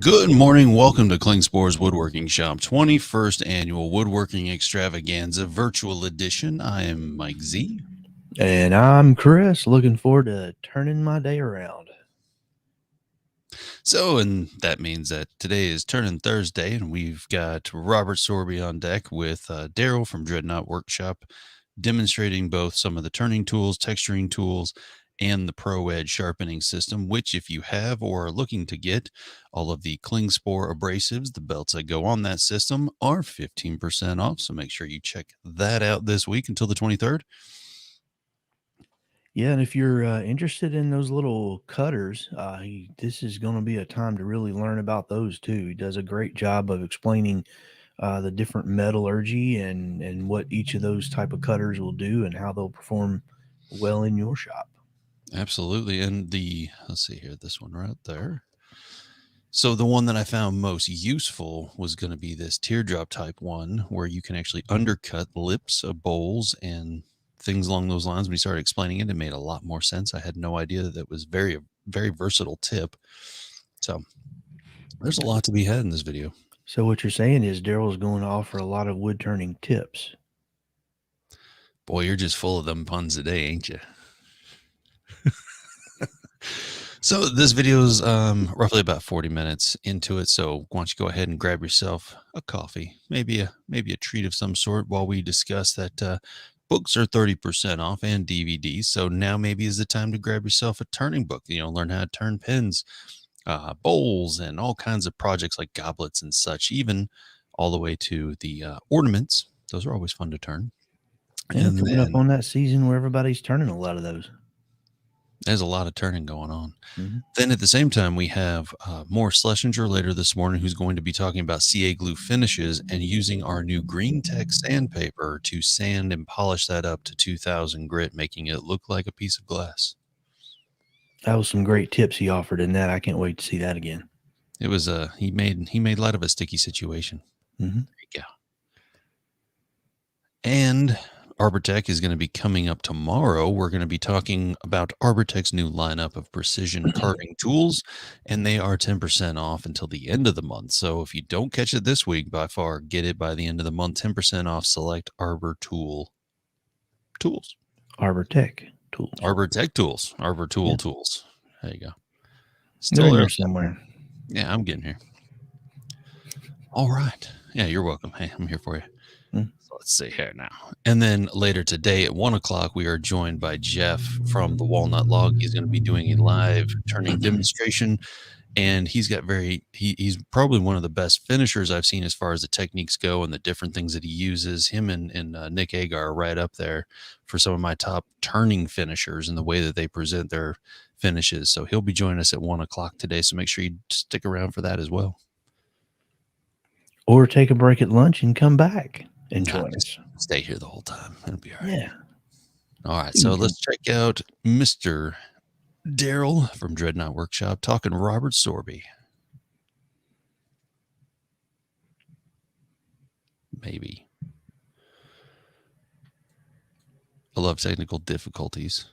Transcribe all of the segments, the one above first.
Good morning. Welcome to Klingspor's Woodworking Shop 21st Annual Woodworking Extravaganza Virtual Edition. I am Mike Z. And I'm Chris, looking forward to turning my day around. And that means that today is Turning Thursday, and we've got Robert Sorby on deck with Darryl from Dreadnought Workshop, demonstrating both some of the turning tools, texturing tools, and the ProEdge Sharpening System, which if you have or are looking to get, all of the Klingspor abrasives, the belts that go on that system, are 15% off. So make sure you check that out this week until the 23rd. Yeah, and if you're interested in those little cutters, this is going to be a time to really learn about those too. He does a great job of explaining the different metallurgy and what each of those type of cutters will do and how they'll perform well in your shop. Absolutely. And let's see here, this one right there. So the one that I found most useful was going to be this teardrop type one, where you can actually undercut lips of bowls and things along those lines. When he started explaining it, it made a lot more sense. I had no idea that was very versatile tip. So there's a lot to be had in this video. So what you're saying is Daryl's going to offer a lot of wood turning tips. Boy, you're just full of them puns today, ain't you? So this video is roughly about 40 minutes into it. So why don't you go ahead and grab yourself a coffee, maybe a treat of some sort, while we discuss that books are 30% off and DVDs. So now maybe is the time to grab yourself a turning book. Learn how to turn pins, bowls, and all kinds of projects like goblets and such, even all the way to the ornaments. Those are always fun to turn. Yeah, coming up on that season where everybody's turning a lot of those. There's a lot of turning going on. Mm-hmm. Then at the same time, we have Morris Schlesinger later this morning, who's going to be talking about CA glue finishes and using our new Green Tech sandpaper to sand and polish that up to 2000 grit, making it look like a piece of glass. That was some great tips he offered in that. I can't wait to see that again. It was he made light of a sticky situation. Mm-hmm. There you go. And ArborTech is going to be coming up tomorrow. We're going to be talking about ArborTech's new lineup of precision carving tools, and they are 10% off until the end of the month. So if you don't catch it this week, by far, get it by the end of the month. 10% off select Arbor tools. ArborTech tools. ArborTech tools. Arbor tool Yeah. tools. There you go. Still there somewhere. Yeah, I'm getting here. All right. Yeah, you're welcome. Hey, I'm here for you. So let's see here now. And then later today at 1 o'clock, we are joined by Jeff from the Walnut Log. He's going to be doing a live turning demonstration. And he's he's probably one of the best finishers I've seen as far as the techniques go and the different things that he uses. Him and Nick Agar are right up there for some of my top turning finishers and the way that they present their finishes. So he'll be joining us at 1 o'clock today. So make sure you stick around for that as well. Or take a break at lunch and come back and join us. Stay here the whole time. It'll be all right. Yeah. All right. So let's check out Mr. Darryl from Dreadnought Workshop talking Robert Sorby. Maybe. I love technical difficulties.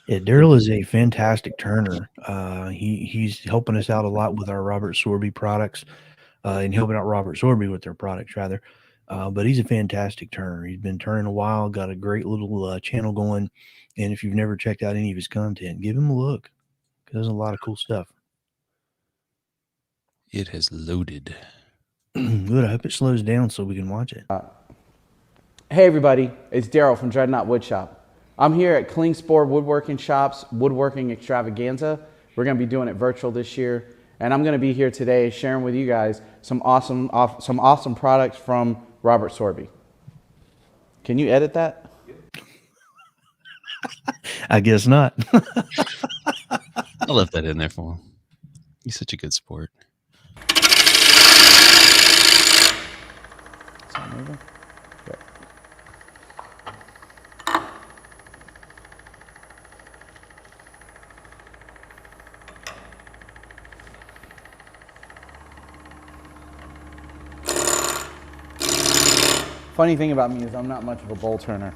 Yeah, Darryl is a fantastic turner. He's helping us out a lot with our Robert Sorby products and helping out Robert Sorby with their products, rather. But he's a fantastic turner. He's been turning a while, got a great little channel going. And if you've never checked out any of his content, give him a look. He does a lot of cool stuff. It has loaded. Good. I hope it slows down so we can watch it. Hey everybody, it's Darryl from Dreadnought Woodshop. I'm here at Klingspor Woodworking Shop's Woodworking Extravaganza. We're going to be doing it virtual this year, and I'm going to be here today sharing with you guys some awesome products from Robert Sorby. Can you edit that? I guess not. I left that in there for him. He's such a good sport. Funny thing about me is I'm not much of a bowl turner.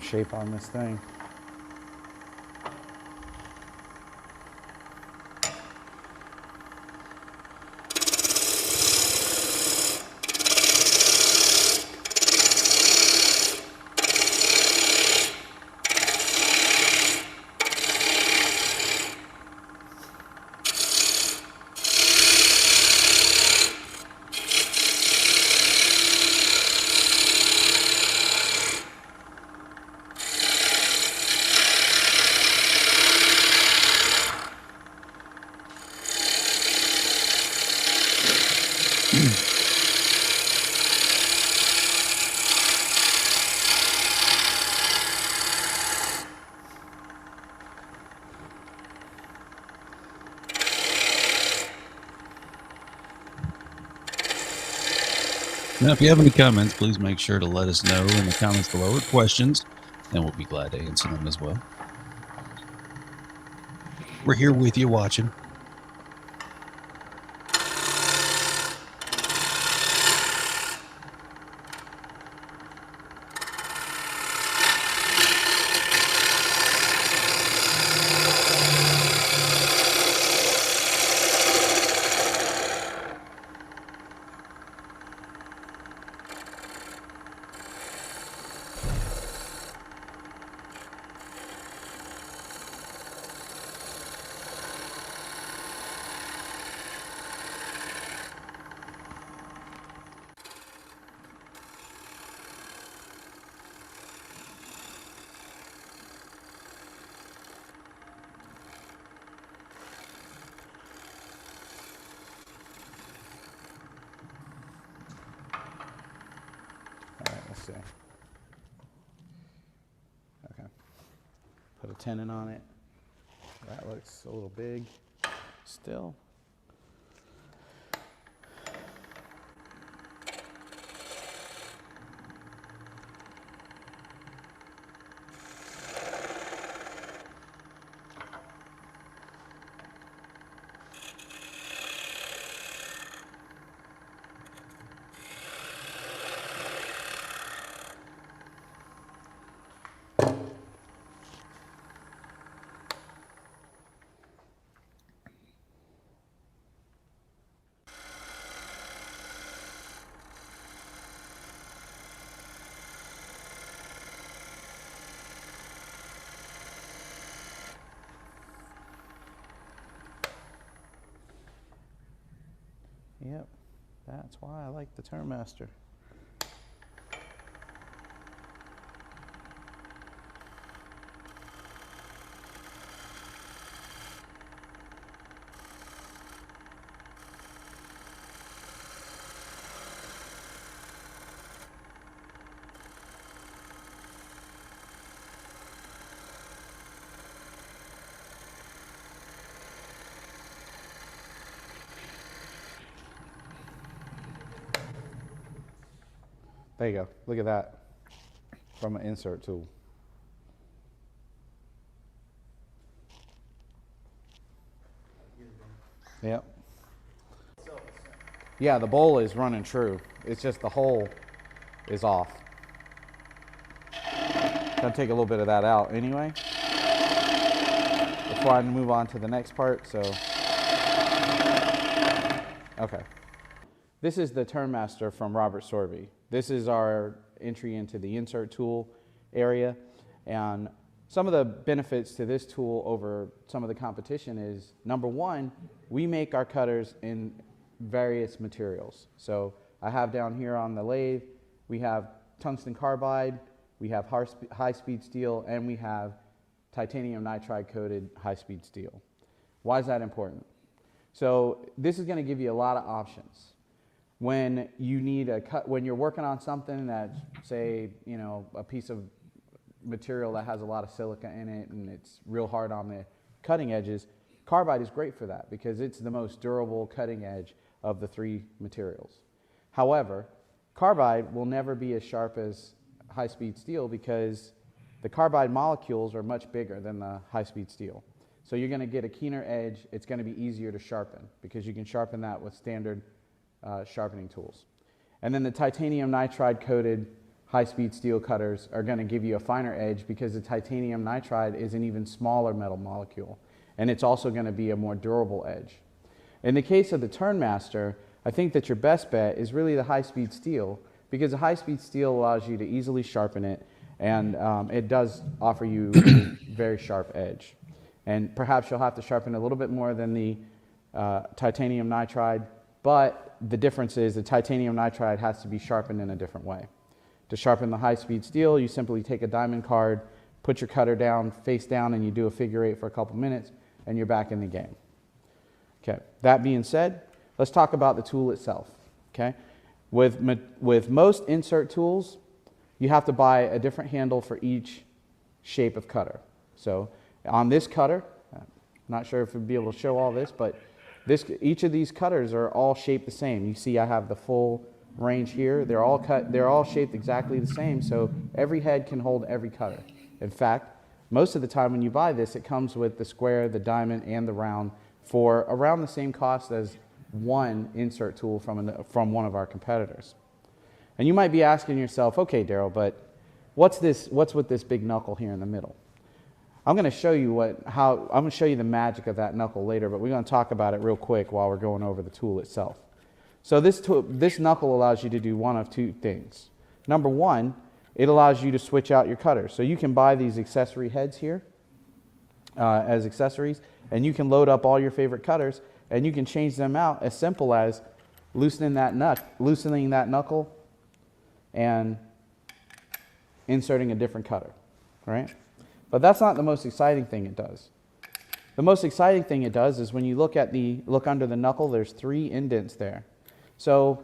shape on this thing. Now, if you have any comments, please make sure to let us know in the comments below or questions, and we'll be glad to answer them as well. We're here with you watching. Let's see. Okay. Put a tenon on it. That looks a little big still. Yep, that's why I like the Turnmaster. There you go. Look at that from an insert tool. Yep. Yeah, the bowl is running true. It's just the hole is off. Gotta take a little bit of that out anyway before I move on to the next part. So, okay. This is the Turnmaster from Robert Sorby. This is our entry into the insert tool area, and some of the benefits to this tool over some of the competition is, number one, we make our cutters in various materials. So I have down here on the lathe, we have tungsten carbide, we have high-speed steel, and we have titanium nitride coated high-speed steel. Why is that important? So this is going to give you a lot of options. When you need a cut, when you're working on something that's, say, you know, a piece of material that has a lot of silica in it and it's real hard on the cutting edges, carbide is great for that because it's the most durable cutting edge of the three materials. However, carbide will never be as sharp as high-speed steel because the carbide molecules are much bigger than the high-speed steel. So you're going to get a keener edge. It's going to be easier to sharpen because you can sharpen that with standard sharpening tools. And then the titanium nitride coated high-speed steel cutters are going to give you a finer edge because the titanium nitride is an even smaller metal molecule, and it's also going to be a more durable edge. In the case of the Turnmaster, I think that your best bet is really the high-speed steel, because the high-speed steel allows you to easily sharpen it, and it does offer you a very sharp edge. And perhaps you'll have to sharpen a little bit more than the titanium nitride, but the difference is the titanium nitride has to be sharpened in a different way. To sharpen the high-speed steel, you simply take a diamond card, put your cutter down, face down, and you do a figure 8 for a couple minutes, and you're back in the game. Okay, that being said, let's talk about the tool itself. Okay, with most insert tools, you have to buy a different handle for each shape of cutter. So on this cutter, I'm not sure if we'll be able to show all this, but each of these cutters are all shaped the same. You see I have the full range here. They're all shaped exactly the same, so every head can hold every cutter. In fact, most of the time when you buy this, it comes with the square, the diamond, and the round for around the same cost as one insert tool from one of our competitors. And you might be asking yourself, okay, Darryl, but what's with this big knuckle here in the middle? I'm going to show you I'm going to show you the magic of that knuckle later, but we're going to talk about it real quick while we're going over the tool itself. So this knuckle allows you to do one of two things. Number one, it allows you to switch out your cutters. So you can buy these accessory heads here as accessories, and you can load up all your favorite cutters, and you can change them out as simple as loosening that knuckle and inserting a different cutter, right? But that's not the most exciting thing it does. The most exciting thing it does is when you look under the knuckle, there's 3 indents there. So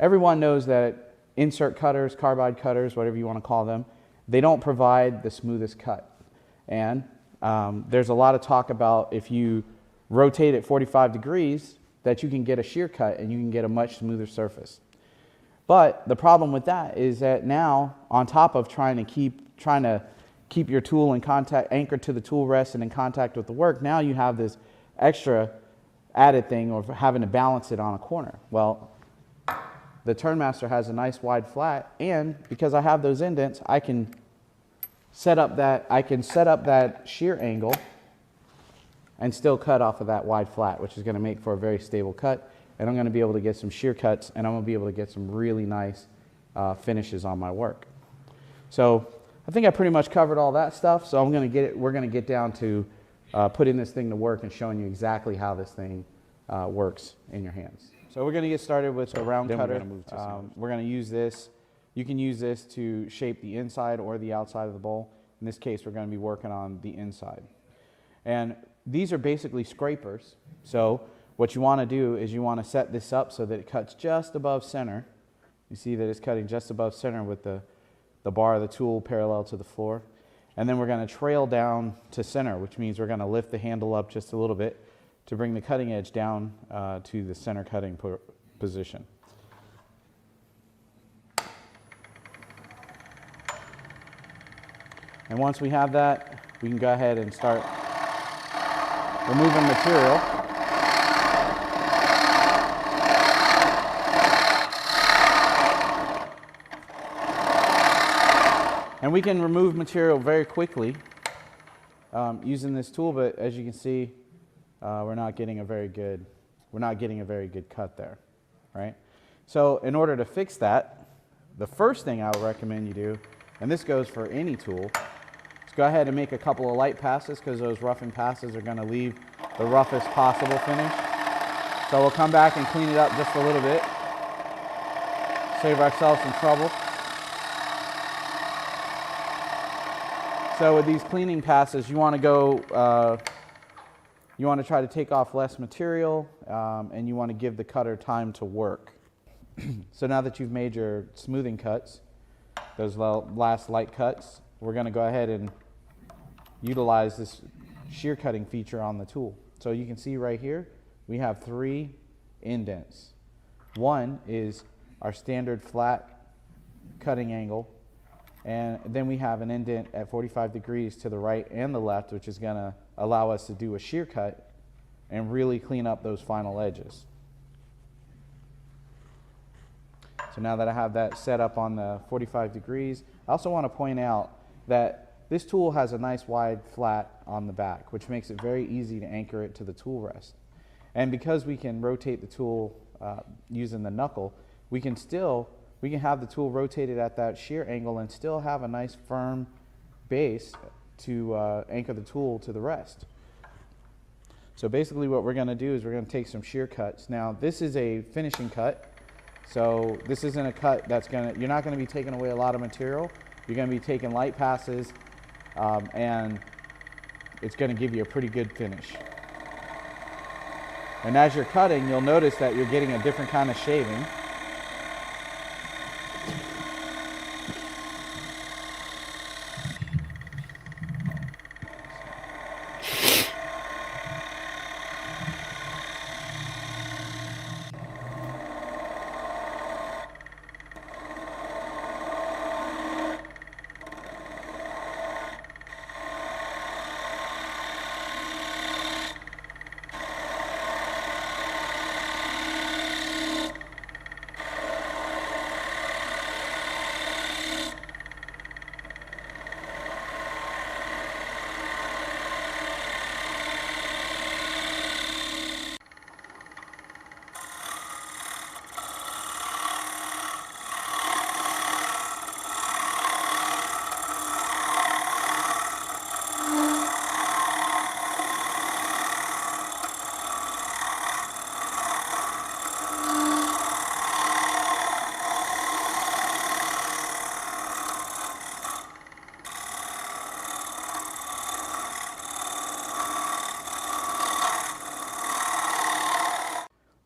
everyone knows that insert cutters, carbide cutters, whatever you want to call them, they don't provide the smoothest cut. And there's a lot of talk about if you rotate it 45 degrees, that you can get a shear cut and you can get a much smoother surface. But the problem with that is that now, on top of trying to keep your tool in contact, anchored to the tool rest and in contact with the work, now you have this extra added thing of having to balance it on a corner. Well, the Turnmaster has a nice wide flat, and because I have those indents, I can set up that shear angle and still cut off of that wide flat, which is going to make for a very stable cut. And I'm going to be able to get some shear cuts, and I'm going to be able to get some really nice finishes on my work. So I think I pretty much covered all that stuff. So we're going to get down to putting this thing to work and showing you exactly how this thing works in your hands. So we're going to get started with a round cutter. We're going to use this. You can use this to shape the inside or the outside of the bowl. In this case, we're going to be working on the inside. And these are basically scrapers. So what you want to do is you want to set this up so that it cuts just above center. You see that it's cutting just above center with the bar of the tool parallel to the floor. And then we're going to trail down to center, which means we're going to lift the handle up just a little bit to bring the cutting edge down to the center cutting position. And once we have that, we can go ahead and start removing material. And we can remove material very quickly using this tool, but as you can see, we're not getting a very good cut there, right? So in order to fix that, the first thing I would recommend you do, and this goes for any tool, is go ahead and make a couple of light passes, because those roughing passes are going to leave the roughest possible finish. So we'll come back and clean it up just a little bit, save ourselves some trouble. So with these cleaning passes, you want to try to take off less material, and you want to give the cutter time to work. So now that you've made your smoothing cuts, those last light cuts, we're going to go ahead and utilize this shear cutting feature on the tool. So you can see right here, we have 3 indents. One is our standard flat cutting angle, and then we have an indent at 45 degrees to the right and the left, which is going to allow us to do a shear cut and really clean up those final edges. So now that I have that set up on the 45 degrees, I also want to point out that this tool has a nice wide flat on the back, which makes it very easy to anchor it to the tool rest. And because we can rotate the tool using the knuckle, we can have the tool rotated at that shear angle and still have a nice firm base to anchor the tool to the rest. So basically what we're going to do is we're going to take some shear cuts. Now this is a finishing cut, so this isn't a cut that's you're not going to be taking away a lot of material. You're going to be taking light passes, and it's going to give you a pretty good finish. And as you're cutting, you'll notice that you're getting a different kind of shaving.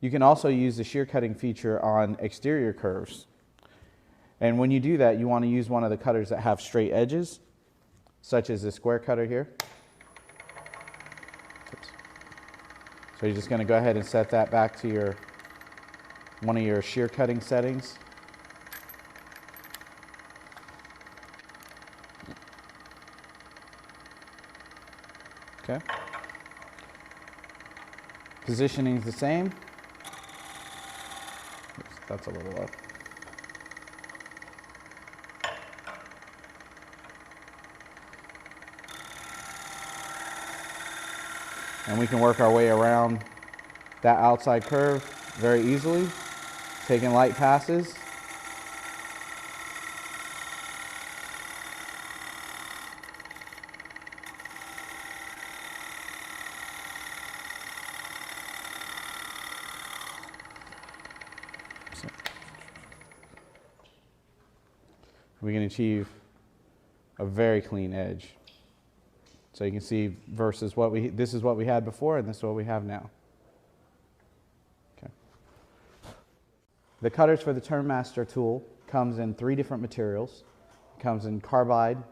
You can also use the shear cutting feature on exterior curves. And when you do that, you want to use one of the cutters that have straight edges, such as the square cutter here. So you're just going to go ahead and set that back to one of your shear cutting settings. Okay. Positioning is the same. Oops, that's a little low. And we can work our way around that outside curve very easily, taking light passes. We can achieve a very clean edge. So you can see versus this is what we had before and this is what we have now. Okay. The cutters for the Turnmaster tool comes in 3 different materials. It comes in carbide,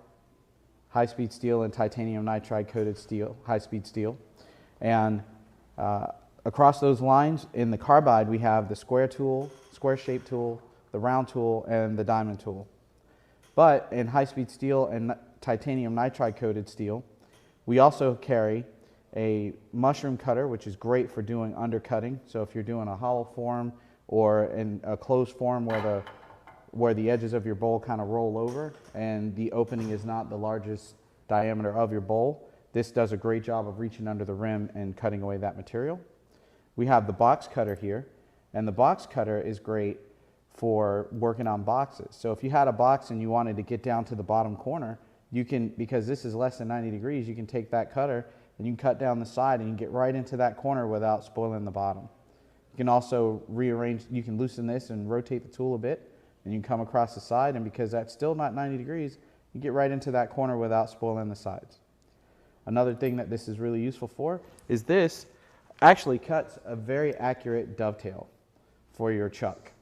high-speed steel, and titanium nitride coated steel, high-speed steel. And across those lines, in the carbide, we have the square tool, square shape tool, the round tool, and the diamond tool. But in high-speed steel and titanium nitride coated steel, we also carry a mushroom cutter, which is great for doing undercutting. So if you're doing a hollow form or in a closed form where the edges of your bowl kind of roll over and the opening is not the largest diameter of your bowl, this does a great job of reaching under the rim and cutting away that material. We have the box cutter here, and the box cutter is great for working on boxes. So if you had a box and you wanted to get down to the bottom corner, you can, because this is less than 90 degrees, you can take that cutter and you can cut down the side and you can get right into that corner without spoiling the bottom. You can also rearrange, you can loosen this and rotate the tool a bit and you can come across the side, and because that's still not 90 degrees, you get right into that corner without spoiling the sides. Another thing that this is really useful for is this actually cuts a very accurate dovetail for your chuck.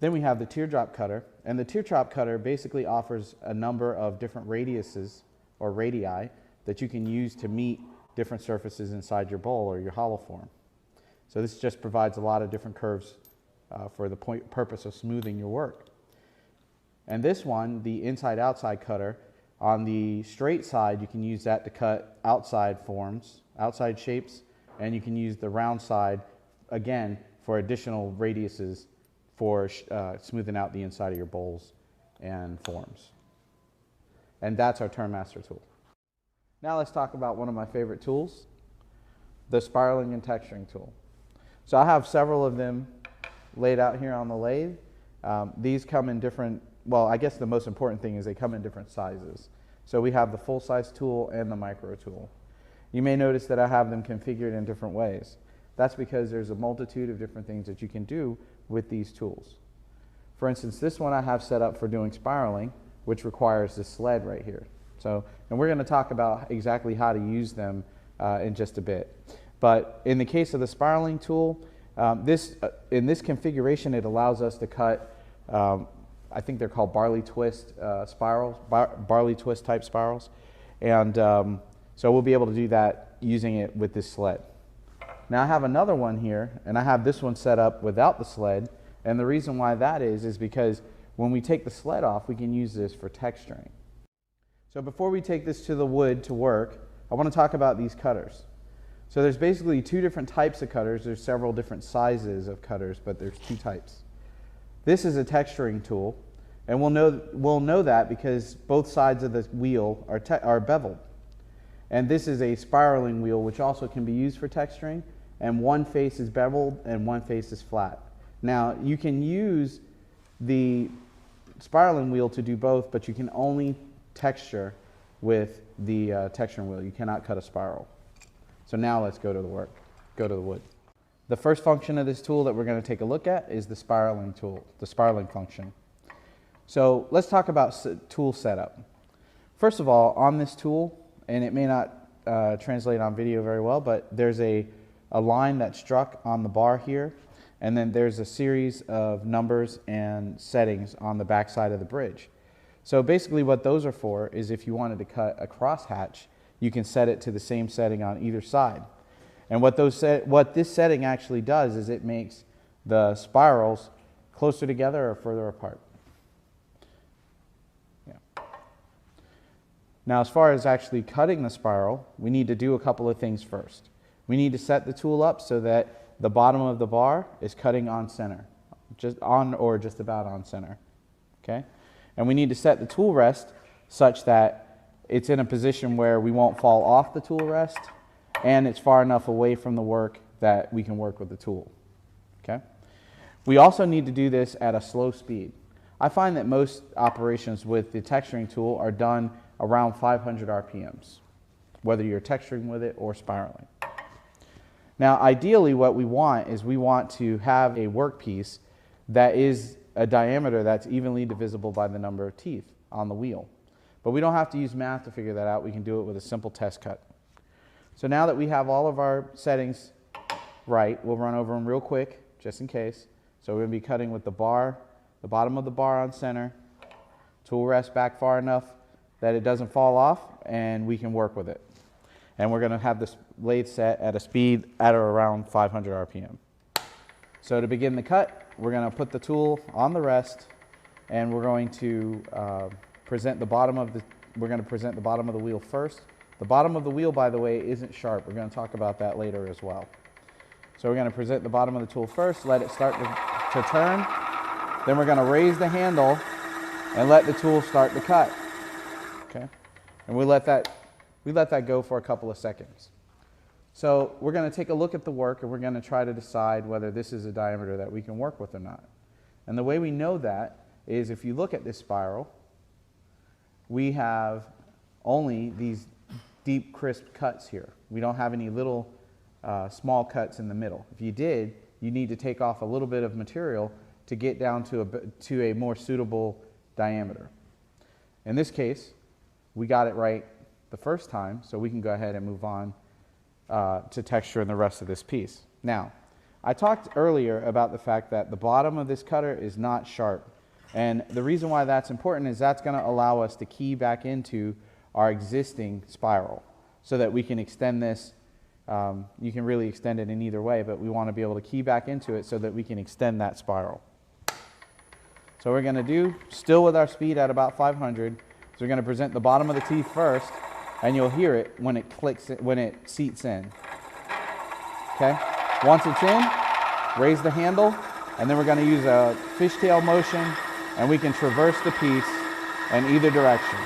Then we have the Teardrop Cutter, and the Teardrop Cutter basically offers a number of different radiuses or radii that you can use to meet different surfaces inside your bowl or your hollow form. So this just provides a lot of different curves for the purpose of smoothing your work. And this one, the inside-outside cutter, on the straight side you can use that to cut outside forms, outside shapes, and you can use the round side again for additional radiuses for smoothing out the inside of your bowls and forms. And that's our Turnmaster tool. Now let's talk about one of my favorite tools, the spiraling and texturing tool. So I have several of them laid out here on the lathe. These come in different, well, I guess the most important thing is they come in different sizes. So we have the full-size tool and the micro tool. You may notice that I have them configured in different ways. That's because there's a multitude of different things that you can do with these tools. For instance, this one I have set up for doing spiraling, which requires this sled right here. So, and we're going to talk about exactly how to use them in just a bit. But in the case of the spiraling tool, in this configuration, it allows us to cut, I think they're called barley twist spirals, barley twist type spirals. And so we'll be able to do that using it with this sled. Now I have another one here, and I have this one set up without the sled. And the reason why that is because when we take the sled off, we can use this for texturing. So before we take this to the wood to work, I want to talk about these cutters. So there's basically two different types of cutters. There's several different sizes of cutters, but there's two types. This is a texturing tool, and we'll know that because both sides of the wheel are beveled. And this is a spiraling wheel, which also can be used for texturing, and one face is beveled and one face is flat. Now, you can use the spiraling wheel to do both, but you can only texture with the texturing wheel. You cannot cut a spiral. So now let's go to the work, go to the wood. The first function of this tool that we're going to take a look at is the spiraling tool, the spiraling function. So let's talk about tool setup. First of all, on this tool, and it may not translate on video very well, but there's a line that's struck on the bar here, and then there's a series of numbers and settings on the back side of the bridge. So basically what those are for is if you wanted to cut a crosshatch, you can set it to the same setting on either side. And what this setting actually does is it makes the spirals closer together or further apart. Yeah. Now, as far as actually cutting the spiral, we need to do a couple of things first. We need to set the tool up so that the bottom of the bar is cutting on center, just on or just about on center. Okay? And we need to set the tool rest such that it's in a position where we won't fall off the tool rest, and it's far enough away from the work that we can work with the tool. Okay? We also need to do this at a slow speed. I find that most operations with the texturing tool are done around 500 RPMs, whether you're texturing with it or spiraling. Now, ideally what we want is we want to have a workpiece that is a diameter that's evenly divisible by the number of teeth on the wheel. But we don't have to use math to figure that out. We can do it with a simple test cut. So now that we have all of our settings right, we'll run over them real quick, just in case. So we're going to be cutting with the bar, the bottom of the bar on center, tool rest back far enough that it doesn't fall off, and we can work with it. And we're going to have this lathe set at a speed at or around 500 RPM. So to begin the cut, we're going to put the tool on the rest, and we're going to present the bottom of the wheel first. The bottom of the wheel, by the way, isn't sharp. We're going to talk about that later as well. So we're going to present the bottom of the tool first, let it start to turn. Then we're going to raise the handle and let the tool start to cut. Okay? And we let that go for a couple of seconds. So we're going to take a look at the work, and we're going to try to decide whether this is a diameter that we can work with or not. And the way we know that is if you look at this spiral, we have only these deep, crisp cuts here. We don't have any little small cuts in the middle. If you did, you need to take off a little bit of material to get down to a more suitable diameter. In this case, we got it right the first time, so we can go ahead and move on to texture in the rest of this piece. Now, I talked earlier about the fact that the bottom of this cutter is not sharp. And the reason why that's important is that's going to allow us to key back into our existing spiral so that we can extend this. You can really extend it in either way, but we want to be able to key back into it so that we can extend that spiral. So we're going to do, still with our speed at about 500, so we're going to present the bottom of the teeth first, and you'll hear it when it clicks, when it seats in. Okay? Once it's in, raise the handle, and then we're going to use a fishtail motion, and we can traverse the piece in either direction.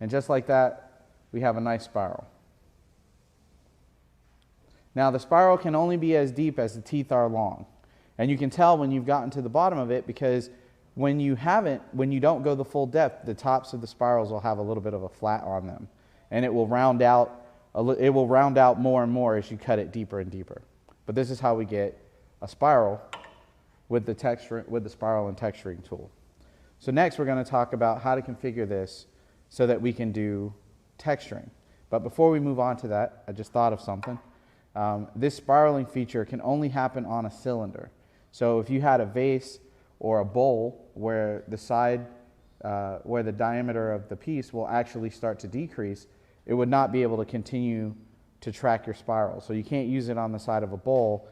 And just like that, we have a nice spiral. Now the spiral can only be as deep as the teeth are long. And you can tell when you've gotten to the bottom of it, because when you don't go the full depth, the tops of the spirals will have a little bit of a flat on them. And it will round out more and more as you cut it deeper and deeper. But this is how we get a spiral with the spiral and texturing tool. So next we're going to talk about how to configure this so that we can do texturing. But before we move on to that, I just thought of something. This spiraling feature can only happen on a cylinder. So if you had a vase or a bowl where where the diameter of the piece will actually start to decrease, it would not be able to continue to track your spiral. So you can't use it on the side of a bowl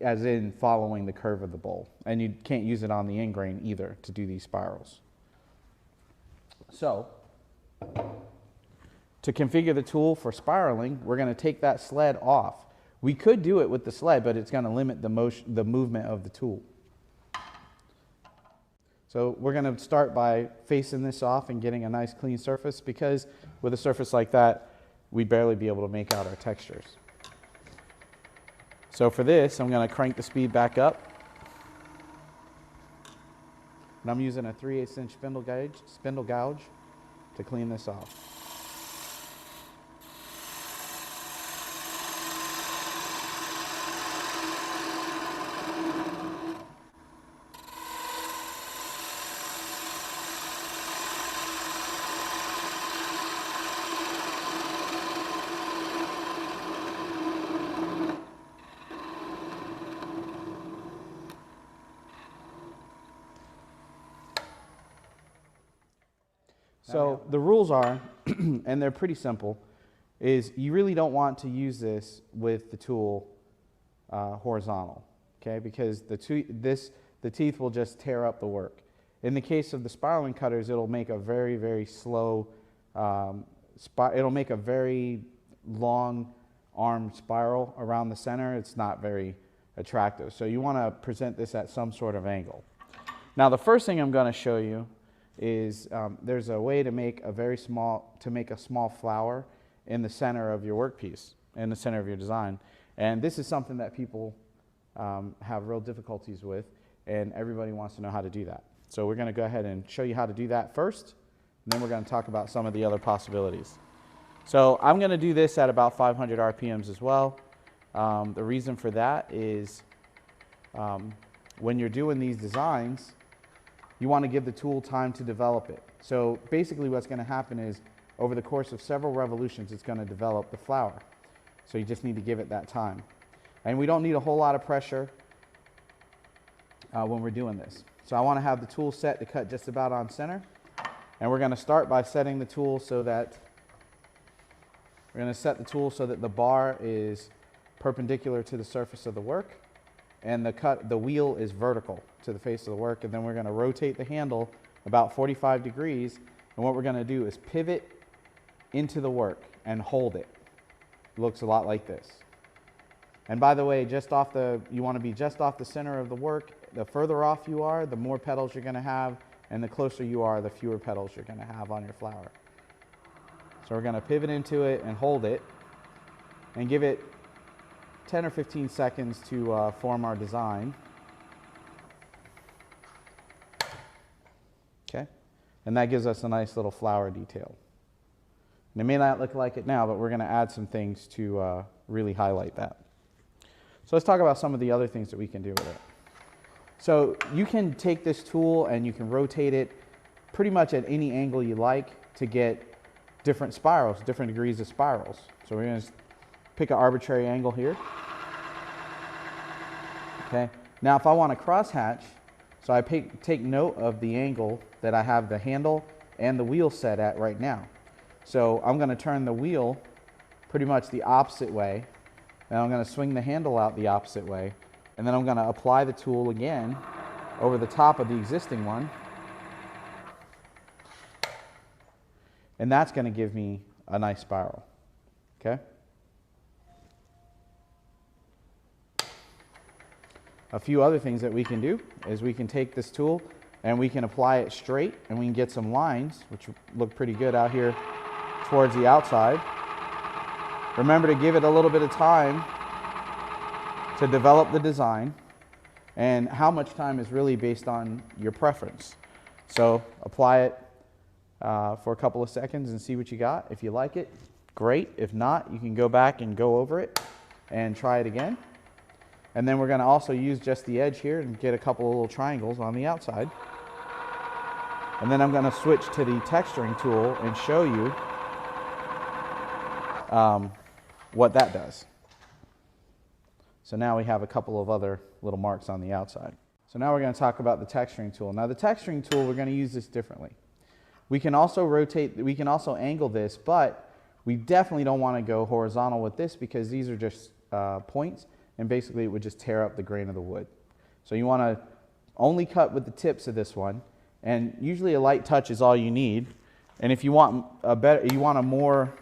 as in following the curve of the bowl. And you can't use it on the end grain either to do these spirals. So, to configure the tool for spiraling, we're going to take that sled off. We could do it with the sled, but it's going to limit the movement of the tool. So we're going to start by facing this off and getting a nice clean surface, because with a surface like that, we'd barely be able to make out our textures. So for this, I'm going to crank the speed back up. And I'm using a 3/8 inch spindle gouge to clean this off. So the rules are, and they're pretty simple, is you really don't want to use this with the tool horizontal, okay? Because the teeth will just tear up the work. In the case of the spiraling cutters, it'll make a very, very slow, it'll make a very long arm spiral around the center. It's not very attractive. So you want to present this at some sort of angle. Now the first thing I'm going to show you is there's a way to make a small flower in the center of your workpiece, in the center of your design. And this is something that people have real difficulties with, and everybody wants to know how to do that. So we're going to go ahead and show you how to do that first, and then we're going to talk about some of the other possibilities. So I'm going to do this at about 500 RPMs as well. The reason for that is when you're doing these designs, you want to give the tool time to develop it. So basically what's going to happen is over the course of several revolutions, it's going to develop the flower. So you just need to give it that time. And we don't need a whole lot of pressure when we're doing this. So I want to have the tool set to cut just about on center. And we're going to start by setting the tool so that the bar is perpendicular to the surface of the work, and the wheel is vertical to the face of the work. And then we're going to rotate the handle about 45 degrees, and what we're going to do is pivot into the work and hold it. It looks a lot like this. And by the way, you want to be just off the center of the work. The further off you are, the more petals you're going to have, and the closer you are, the fewer petals you're going to have on your flower. So we're going to pivot into it and hold it and give it 10 or 15 seconds to form our design. Okay, and that gives us a nice little flower detail. And it may not look like it now, but we're going to add some things to really highlight that. So let's talk about some of the other things that we can do with it. So you can take this tool and you can rotate it pretty much at any angle you like to get different spirals, different degrees of spirals. So we're going to pick an arbitrary angle here. Okay. Now if I want to crosshatch, so I take note of the angle that I have the handle and the wheel set at right now. So I'm going to turn the wheel pretty much the opposite way, and I'm going to swing the handle out the opposite way, and then I'm going to apply the tool again over the top of the existing one. and that's going to give me a nice spiral. Okay? A few other things that we can do is we can take this tool and we can apply it straight, and we can get some lines, which look pretty good out here towards the outside. Remember to give it a little bit of time to develop the design, and how much time is really based on your preference. So apply it for a couple of seconds and see what you got. If you like it, great. If not, you can go back and go over it and try it again. And then we're going to also use just the edge here and get a couple of little triangles on the outside. And then I'm going to switch to the texturing tool and show you what that does. So now we have a couple of other little marks on the outside. So now we're going to talk about the texturing tool. Now the texturing tool, we're going to use this differently. We can also rotate, we can also angle this, but we definitely don't want to go horizontal with this because these are just points, and basically it would just tear up the grain of the wood. So you want to only cut with the tips of this one, and usually a light touch is all you need. And if you want a more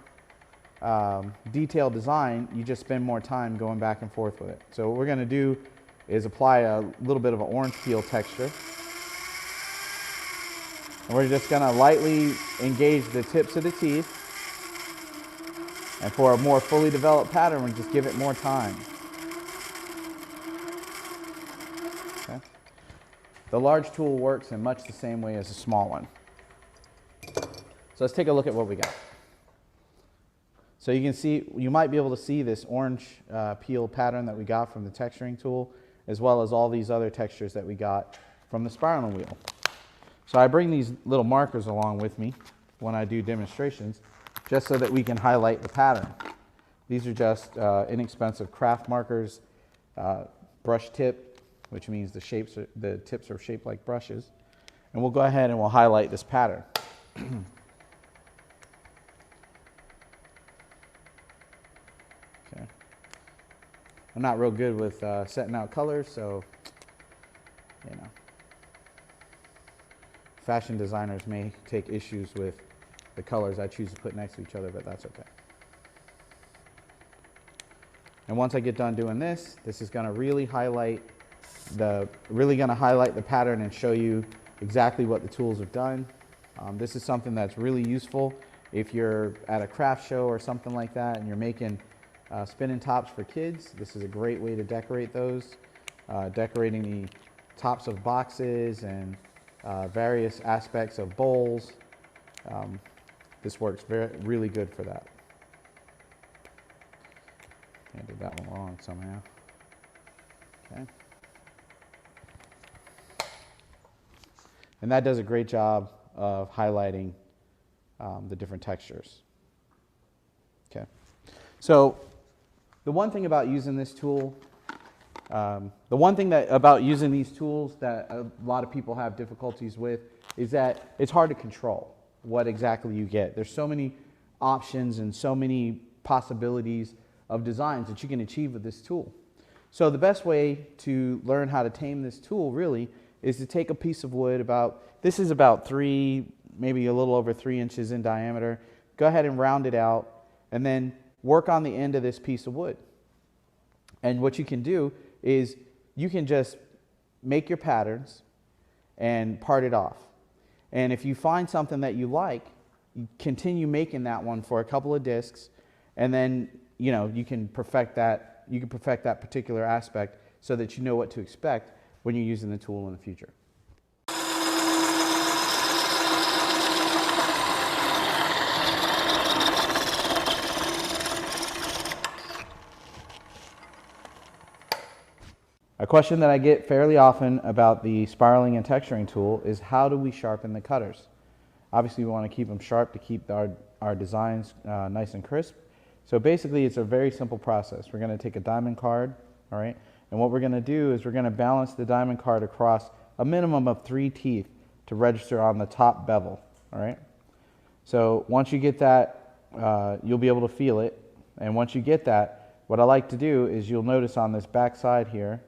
detailed design, you just spend more time going back and forth with it. So what we're going to do is apply a little bit of an orange peel texture. And we're just going to lightly engage the tips of the teeth. And for a more fully developed pattern, we just give it more time. Okay. The large tool works in much the same way as a small one. So let's take a look at what we got. So you can see, you might be able to see this orange peel pattern that we got from the texturing tool, as well as all these other textures that we got from the spiraling wheel. So I bring these little markers along with me when I do demonstrations, just so that we can highlight the pattern. These are just inexpensive craft markers, brush tip, which means the tips are shaped like brushes. And we'll go ahead and we'll highlight this pattern. Okay. I'm not real good with setting out colors, so, you know. Fashion designers may take issues with the colors I choose to put next to each other, but that's okay. And once I get done doing this, this is going to really highlight the pattern and show you exactly what the tools have done. This is something that's really useful if you're at a craft show or something like that and you're making spinning tops for kids. This is a great way to decorate those, decorating the tops of boxes and various aspects of bowls. This works really good for that. I did that one wrong somehow. Okay. And that does a great job of highlighting the different textures. Okay. So the one thing about using this tool, about using these tools that a lot of people have difficulties with is that it's hard to control what exactly you get. There's so many options and so many possibilities of designs that you can achieve with this tool. So the best way to learn how to tame this tool really is to take a piece of wood this is about 3, maybe a little over 3 inches in diameter. Go ahead and round it out and then work on the end of this piece of wood. And what you can do is you can just make your patterns and part it off. And if you find something that you like, you continue making that one for a couple of discs, and then you can perfect that. You can perfect that particular aspect so that you know what to expect when you're using the tool in the future. A question that I get fairly often about the spiraling and texturing tool is how do we sharpen the cutters? Obviously we want to keep them sharp to keep our designs nice and crisp. So basically it's a very simple process. We're going to take a diamond card, all right? And what we're going to do is we're going to balance the diamond card across a minimum of 3 teeth to register on the top bevel, all right? So once you get that, you'll be able to feel it. And once you get that, what I like to do is you'll notice on this back side here,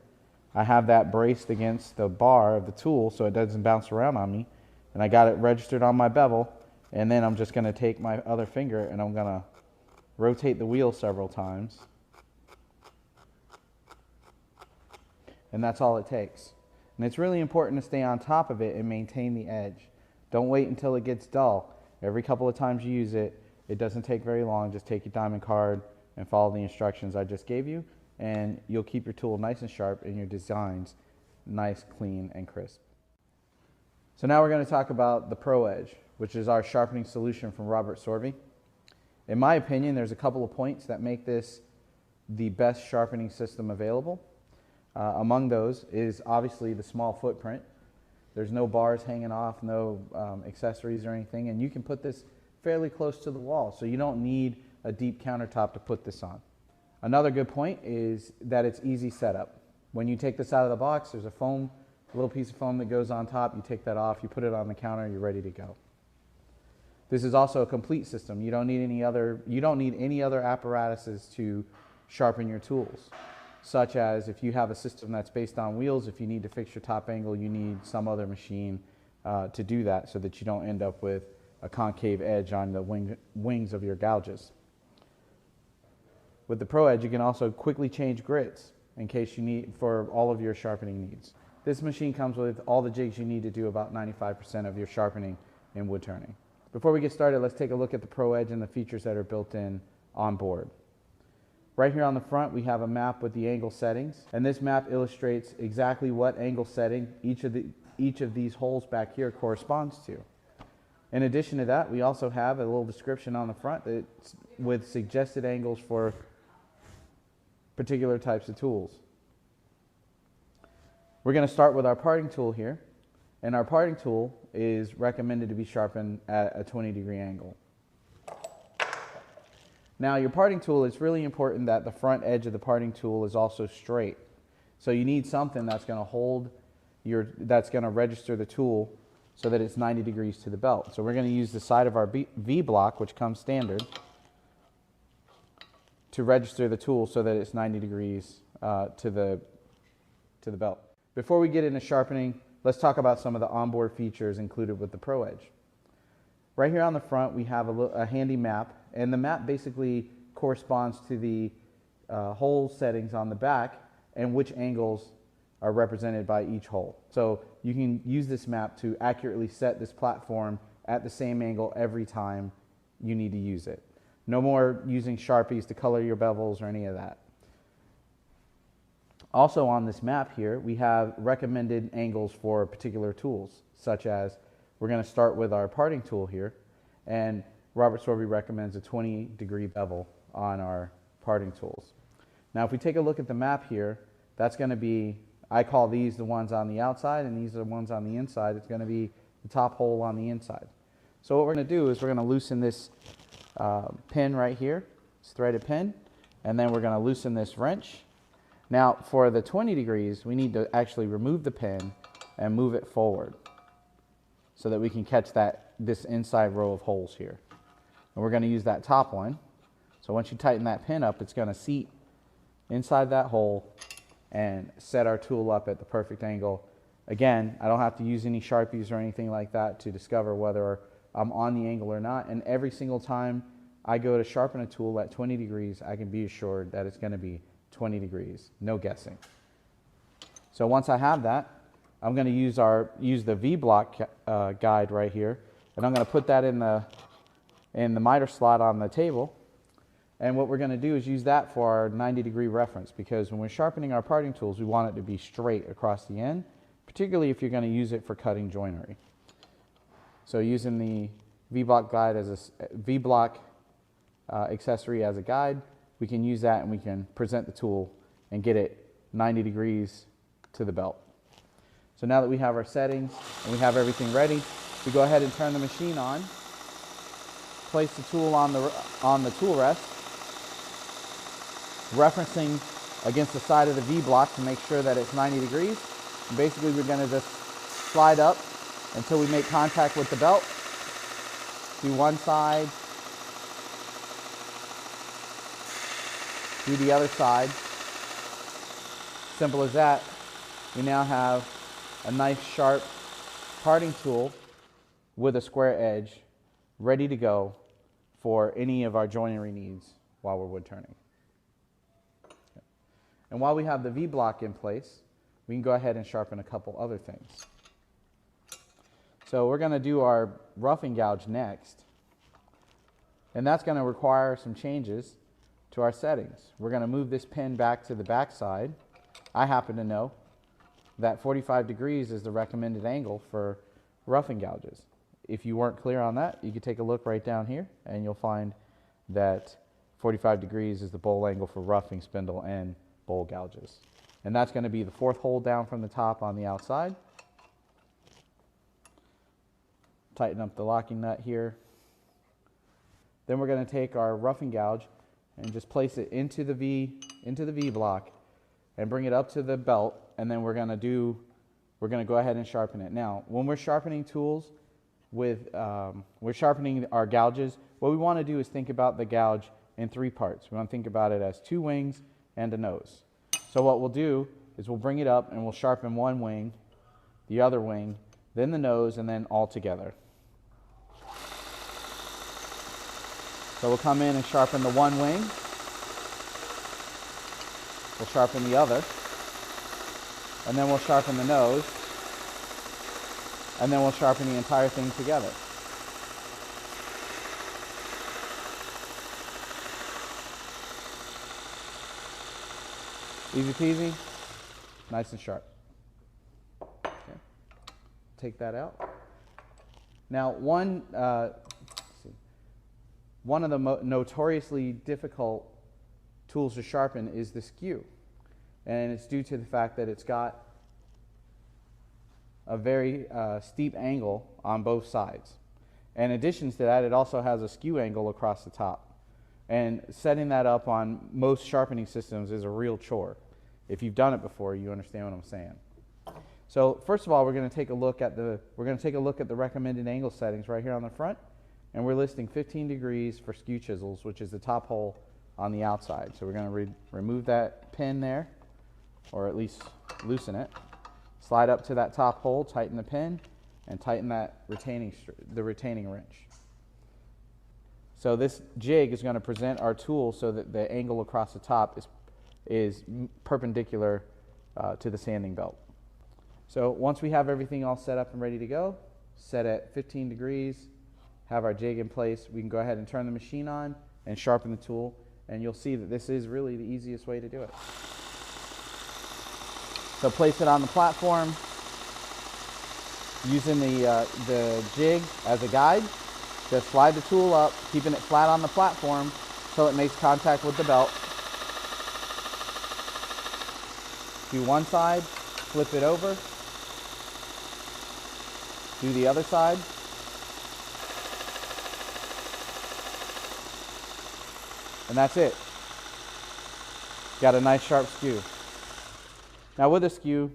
I have that braced against the bar of the tool so it doesn't bounce around on me. And I got it registered on my bevel. And then I'm just going to take my other finger and I'm going to rotate the wheel several times. And that's all it takes. And it's really important to stay on top of it and maintain the edge. Don't wait until it gets dull. Every couple of times you use it, it doesn't take very long. Just take your diamond card and follow the instructions I just gave you, and you'll keep your tool nice and sharp and your designs nice, clean, and crisp. So now we're going to talk about the ProEdge, which is our sharpening solution from Robert Sorby. In my opinion, there's a couple of points that make this the best sharpening system available. Among those is obviously the small footprint. There's no bars hanging off, no accessories or anything, and you can put this fairly close to the wall, so you don't need a deep countertop to put this on. Another good point is that it's easy setup. When you take this out of the box, there's a little piece of foam that goes on top. You take that off, you put it on the counter, you're ready to go. This is also a complete system. You don't need any other apparatuses to sharpen your tools, such as if you have a system that's based on wheels, if you need to fix your top angle, you need some other machine to do that so that you don't end up with a concave edge on the wings of your gouges. With the ProEdge, you can also quickly change grits in case you need for all of your sharpening needs. This machine comes with all the jigs you need to do about 95% of your sharpening and wood turning. Before we get started, let's take a look at the ProEdge and the features that are built in on board. Right here on the front, we have a map with the angle settings, and this map illustrates exactly what angle setting each of these holes back here corresponds to. In addition to that, we also have a little description on the front that's with suggested angles for particular types of tools. We're going to start with our parting tool here, and our parting tool is recommended to be sharpened at a 20-degree angle. Now, your parting tool, it's really important that the front edge of the parting tool is also straight. So you need something that's going to register the tool so that it's 90 degrees to the belt. So we're going to use the side of our V block, which comes standard, to register the tool so that it's 90 degrees to the belt. Before we get into sharpening, let's talk about some of the onboard features included with the ProEdge. Right here on the front, we have a handy map, and the map basically corresponds to the hole settings on the back and which angles are represented by each hole. So you can use this map to accurately set this platform at the same angle every time you need to use it. No more using Sharpies to color your bevels or any of that. Also on this map here, we have recommended angles for particular tools, such as we're going to start with our parting tool here, and Robert Sorby recommends a 20-degree bevel on our parting tools. Now, if we take a look at the map here, that's going to be, I call these the ones on the outside, and these are the ones on the inside. It's going to be the top hole on the inside. So what we're going to do is we're going to loosen this pin right here, this threaded pin, and then we're going to loosen this wrench. Now, for the 20 degrees, we need to actually remove the pin and move it forward so that we can catch this inside row of holes here. And we're going to use that top one. So once you tighten that pin up, it's going to seat inside that hole and set our tool up at the perfect angle. Again, I don't have to use any Sharpies or anything like that to discover whether I'm on the angle or not. And every single time I go to sharpen a tool at 20 degrees, I can be assured that it's going to be 20 degrees, no guessing. So once I have that, I'm going to use the V-block guide right here, and I'm going to put that in the miter slot on the table. And what we're going to do is use that for our 90-degree reference, because when we're sharpening our parting tools, we want it to be straight across the end, particularly if you're going to use it for cutting joinery. So using the V-block guide as a V-block accessory as a guide, we can use that and we can present the tool and get it 90 degrees to the belt. So now that we have our settings and we have everything ready, we go ahead and turn the machine on, place the tool on the tool rest, referencing against the side of the V-block to make sure that it's 90 degrees. And basically, we're going to just slide up until we make contact with the belt. Do one side, do the other side. Simple as that. We now have a nice sharp parting tool with a square edge ready to go for any of our joinery needs while we're wood turning. And while we have the V-block in place, we can go ahead and sharpen a couple other things. So we're going to do our roughing gouge next, and that's going to require some changes to our settings. We're going to move this pin back to the back side. I happen to know that 45 degrees is the recommended angle for roughing gouges. If you weren't clear on that, you could take a look right down here and you'll find that 45 degrees is the bowl angle for roughing spindle and bowl gouges. And that's going to be the 4th hole down from the top on the outside. Tighten up the locking nut here. Then we're going to take our roughing gouge and just place it into the V block and bring it up to the belt, and then we're going to go ahead and sharpen it. Now, when we're sharpening tools we're sharpening our gouges, what we want to do is think about the gouge in 3 parts. We want to think about it as 2 wings and a nose. So what we'll do is we'll bring it up and we'll sharpen one wing, the other wing, then the nose, and then all together. So we'll come in and sharpen the one wing. We'll sharpen the other. And then we'll sharpen the nose. And then we'll sharpen the entire thing together. Easy peasy, nice and sharp. Okay. Take that out. Now, one of the notoriously difficult tools to sharpen is the skew. And it's due to the fact that it's got a very steep angle on both sides. In addition to that, it also has a skew angle across the top. And setting that up on most sharpening systems is a real chore. If you've done it before, you understand what I'm saying. So first of all, we're going to take a look at the recommended angle settings right here on the front, and we're listing 15 degrees for skew chisels, which is the top hole on the outside. So we're going to remove that pin there, or at least loosen it. Slide up to that top hole, tighten the pin, and tighten that retaining wrench. So this jig is going to present our tool so that the angle across the top is perpendicular to the sanding belt. So once we have everything all set up and ready to go, set at 15 degrees, have our jig in place, we can go ahead and turn the machine on and sharpen the tool, and you'll see that this is really the easiest way to do it. So place it on the platform, using the jig as a guide. Just slide the tool up, keeping it flat on the platform so it makes contact with the belt. Do one side, flip it over. Do the other side. And that's it. Got a nice sharp skew. Now with a skew,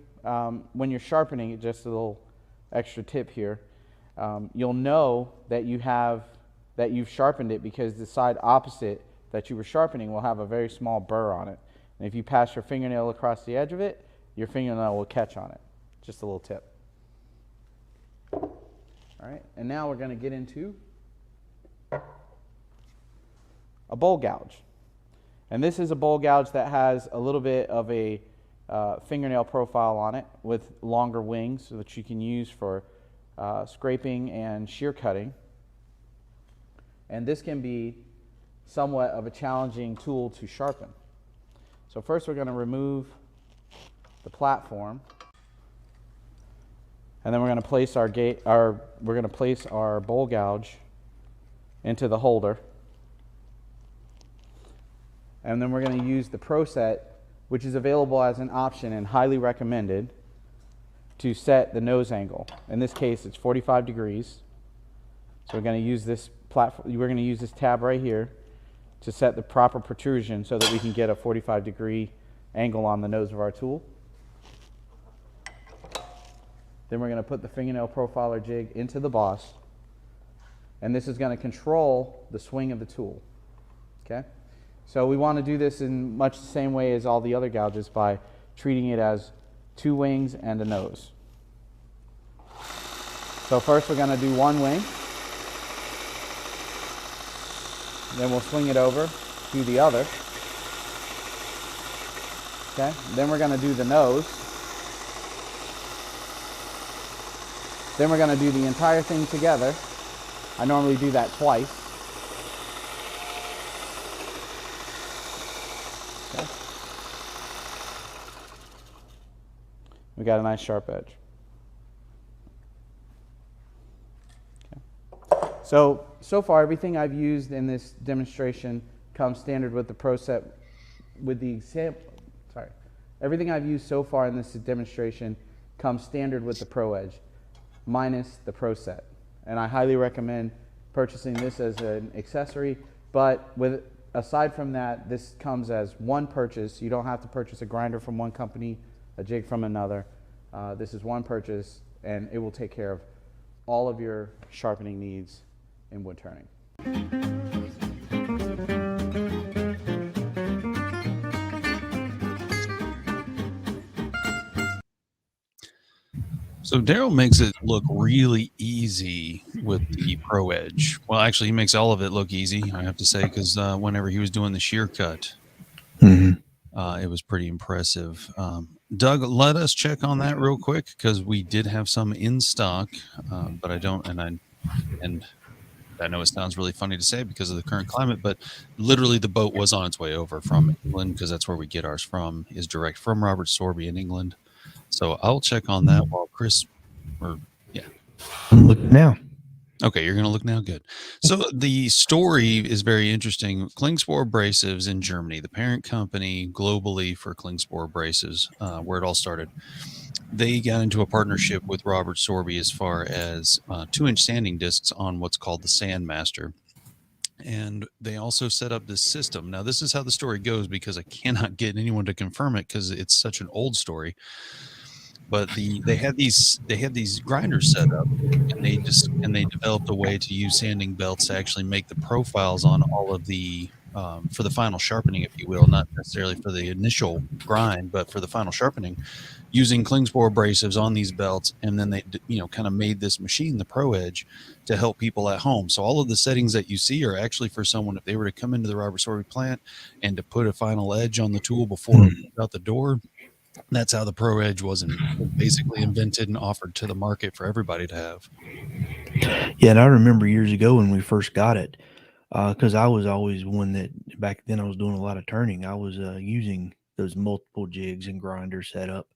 when you're sharpening it, just a little extra tip here, you'll know that you've sharpened it because the side opposite that you were sharpening will have a very small burr on it. And if you pass your fingernail across the edge of it, your fingernail will catch on it. Just a little tip. All right, and now we're going to get into a bowl gouge. And this is a bowl gouge that has a little bit of a fingernail profile on it with longer wings, which you can use for scraping and shear cutting. And this can be somewhat of a challenging tool to sharpen. So first we're going to remove the platform, and then we're going to place our bowl gouge into the holder. And then we're going to use the Pro Set, which is available as an option and highly recommended, to set the nose angle. In this case, it's 45 degrees. So we're going to use this tab right here to set the proper protrusion so that we can get a 45-degree angle on the nose of our tool. Then we're going to put the fingernail profiler jig into the boss, and this is going to control the swing of the tool. Okay? So we want to do this in much the same way as all the other gouges by treating it as 2 wings and a nose. So first we're going to do one wing. Then we'll swing it over to the other. Okay, then we're going to do the nose. Then we're going to do the entire thing together. I normally do that twice. Okay. We got a nice sharp edge. Okay. So far everything I've used in this demonstration comes standard with the Pro set, with the example. Sorry, everything I've used so far in this demonstration comes standard with the ProEdge, minus the Pro set. And I highly recommend purchasing this as an accessory, but aside from that, this comes as one purchase. You don't have to purchase a grinder from one company, a jig from another. This is one purchase, and it will take care of all of your sharpening needs in wood turning. So Darryl makes it look really easy with the ProEdge. Well, actually, he makes all of it look easy, I have to say, because whenever he was doing the shear cut, it was pretty impressive. Doug, let us check on that real quick, because we did have some in stock, but I don't, and I know it sounds really funny to say because of the current climate, but literally the boat was on its way over from England, because that's where we get ours from, is direct from Robert Sorby in England. So I'll check on that while Chris, I'm looking now. Okay, you're going to look now. Good. So the story is very interesting. Klingspor Abrasives in Germany, the parent company globally for Klingspor Abrasives, where it all started. They got into a partnership with Robert Sorby as far as 2-inch sanding discs on what's called the Sandmaster. And they also set up this system. Now, this is how the story goes, because I cannot get anyone to confirm it because it's such an old story. But they had these grinders set up, and they developed a way to use sanding belts to actually make the profiles on all of the for the final sharpening, if you will, not necessarily for the initial grind, but for the final sharpening, using Klingspor abrasives on these belts. And then they kind of made this machine, the ProEdge, to help people at home. So all of the settings that you see are actually for someone, if they were to come into the Robert Sorby plant and to put a final edge on the tool before it went out the door. That's how the ProEdge was basically invented and offered to the market for everybody to have. Yeah, and I remember years ago when we first got it, because I was always one that back then I was doing a lot of turning. I was using those multiple jigs and grinders set up.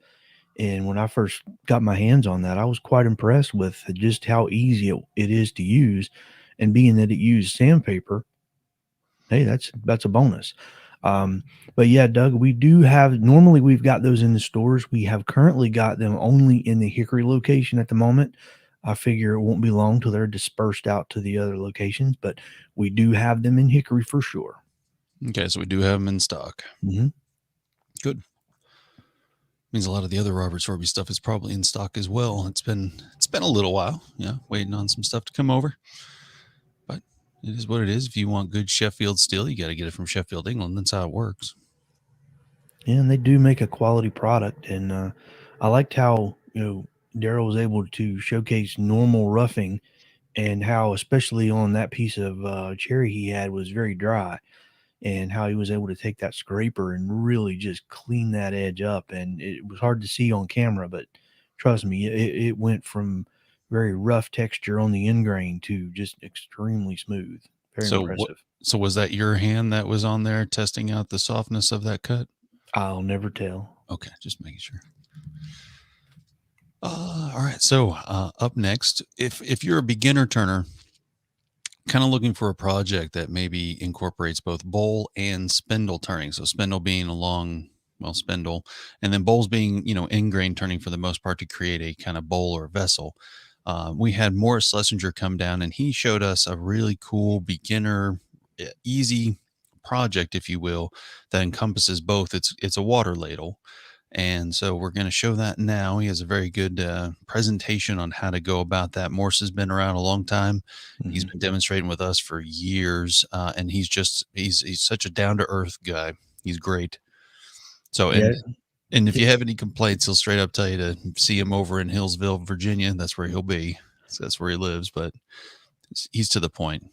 And when I first got my hands on that, I was quite impressed with just how easy it is to use. And being that it used sandpaper, hey, that's a bonus. But yeah, Doug, we do have, normally we've got those in the stores. We have currently got them only in the Hickory location at the moment. I figure it won't be long till they're dispersed out to the other locations, but we do have them in Hickory for sure. Okay, so we do have them in stock. Good. Means a lot of the other Robert Sorby stuff is probably in stock as well. It's been a little while, waiting on some stuff to come over. But it is what it is. If you want good Sheffield steel, you got to get it from Sheffield, England. That's how it works. Yeah, and they do make a quality product. And I liked how, Darryl was able to showcase normal roughing, and how, especially on that piece of cherry he had, was very dry, and how he was able to take that scraper and really just clean that edge up. And it was hard to see on camera, but trust me, it went from very rough texture on the end grain to just extremely smooth. Very impressive. So was that your hand that was on there testing out the softness of that cut? I'll never tell. Okay, just making sure. All right. So up next, if you're a beginner turner, kind of looking for a project that maybe incorporates both bowl and spindle turning. So spindle being a long, spindle, and then bowls being, end grain turning for the most part to create a kind of bowl or vessel. We had Morris Schlesinger come down, and he showed us a really cool beginner, easy project, if you will, that encompasses both. It's a water ladle. And so we're going to show that now. He has a very good presentation on how to go about that. Morse has been around a long time. He's been demonstrating with us for years. And he's such a down-to-earth guy. He's great. So, and if you have any complaints, he'll straight up tell you to see him over in Hillsville, Virginia. That's where he'll be. So that's where he lives, but he's to the point.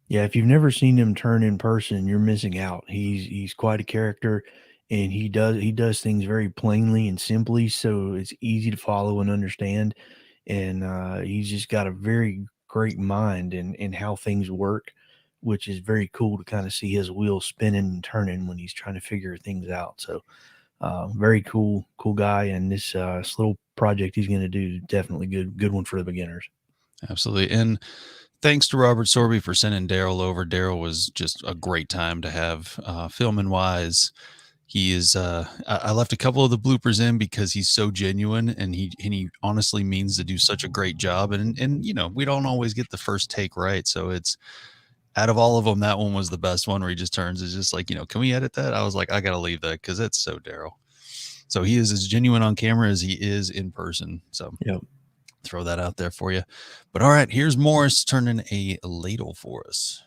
Yeah, if you've never seen him turn in person, you're missing out. He's quite a character, and he does things very plainly and simply, so it's easy to follow and understand. And he's just got a very great mind in how things work, which is very cool to kind of see his wheels spinning and turning when he's trying to figure things out. So very cool guy, and this little project he's going to do is definitely good one for the beginners. Absolutely. And thanks to Robert Sorby for sending Darryl over. Darryl was just a great time to have, filming wise. He is, I left a couple of the bloopers in because he's so genuine, and he honestly means to do such a great job. And, you know, we don't always get the first take right. So it's, out of all of them, that one was the best one where he just turns. It's just like, you know, can we edit that? I was like, I got to leave that because it's so Darryl. So he is as genuine on camera as he is in person. So Yep. throw that out there for you. But all right, here's Morris turning a ladle for us.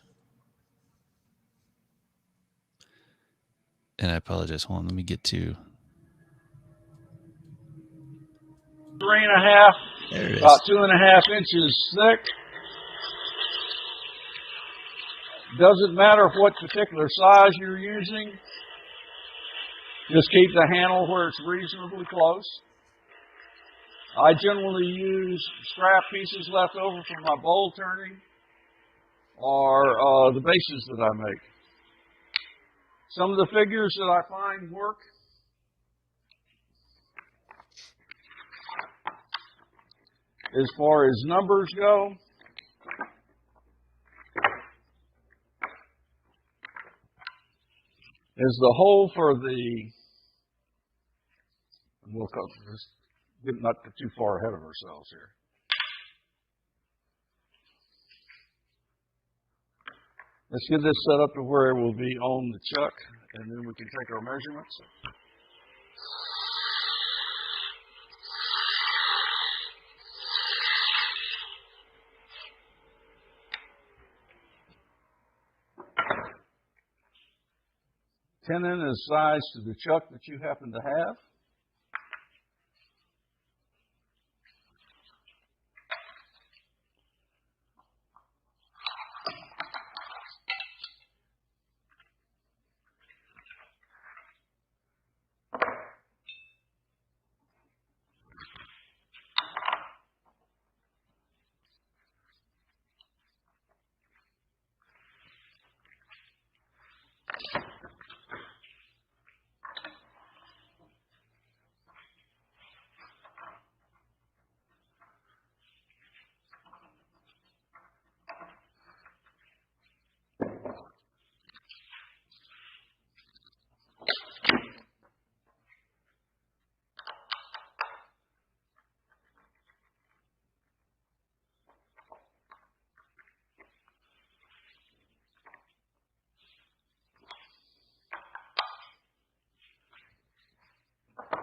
And I apologize. Hold on, let me get to 3.5, there it is. about 2.5 inches thick. Doesn't matter what particular size you're using. Just keep the handle where it's reasonably close. I generally use scrap pieces left over from my bowl turning or the bases that I make. Some of the figures that I find work. As far as numbers go, is the hole for the, we'll just not get too far ahead of ourselves here. Let's get this set up to where it will be on the chuck, and then we can take our measurements. Tenon is sized to the chuck that you happen to have.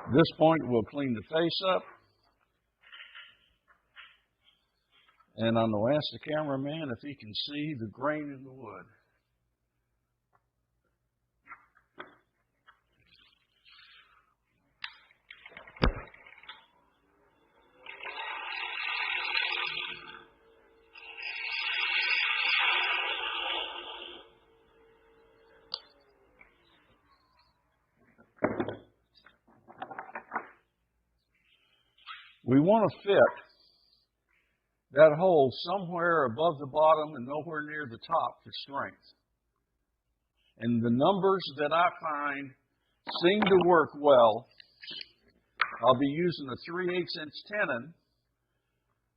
At this point, we'll clean the face up. And I'm going to ask the cameraman if he can see the grain in the wood. We want to fit that hole somewhere above the bottom and nowhere near the top for strength. And the numbers that I find seem to work well. I'll be using a 3/8 inch tenon,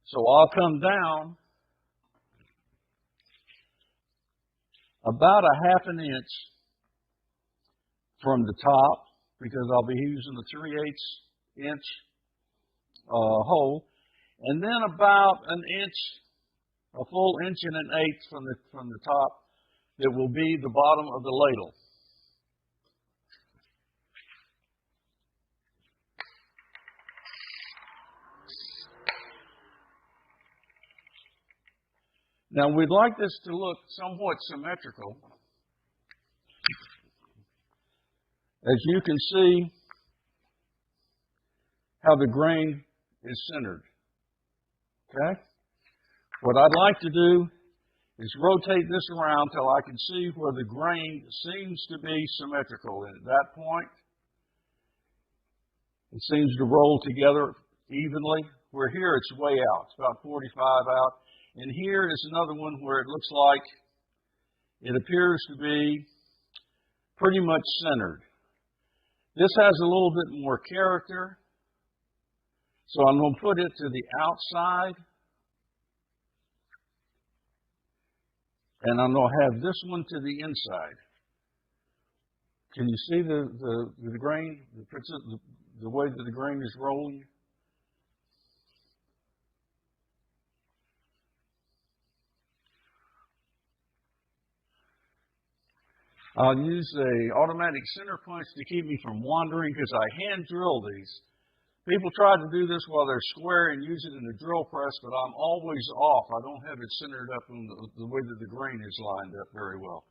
so I'll come down about a 1/2 inch from the top because I'll be using a 3/8 inch hole, and then about an inch, a full inch and an eighth from the top, that will be the bottom of the ladle. Now we'd like this to look somewhat symmetrical. As you can see how the grain is centered. Okay? What I'd like to do is rotate this around till I can see where the grain seems to be symmetrical. And at that point, it seems to roll together evenly. Where here it's way out. It's about 45 out. And here is another one where it looks like it appears to be pretty much centered. This has a little bit more character. So I'm going to put it to the outside. And I'm going to have this one to the inside. Can you see the grain, the way that the grain is rolling? I'll use an automatic center punch to keep me from wandering because I hand drill these. People try to do this while they're square and use it in a drill press, but I'm always off. I don't have it centered up in the way that the grain is lined up very well.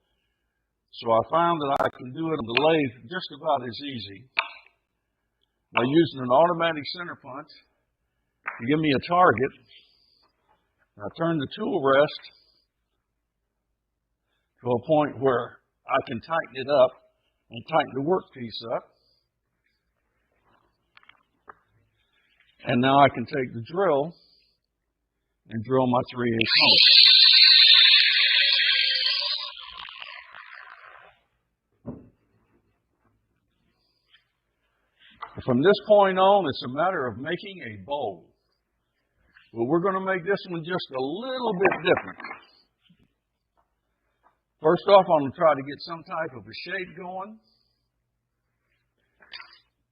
So I found that I can do it on the lathe just about as easy by using an automatic center punch to give me a target. I turn the tool rest to a point where I can tighten it up and tighten the workpiece up. And now I can take the drill and drill my 3/8 hole. From this point on, it's a matter of making a bowl. Well, we're going to make this one just a little bit different. First off, I'm going to try to get some type of a shape going.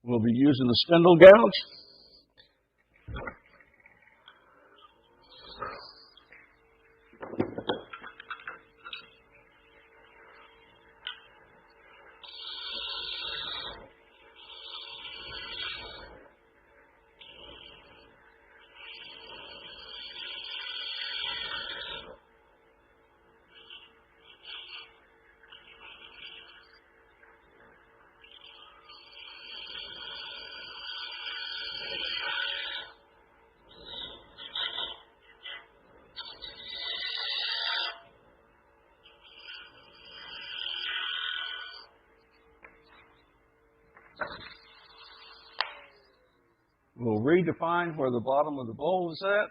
We'll be using the Spindle Gouge. We'll redefine where the bottom of the bowl is at.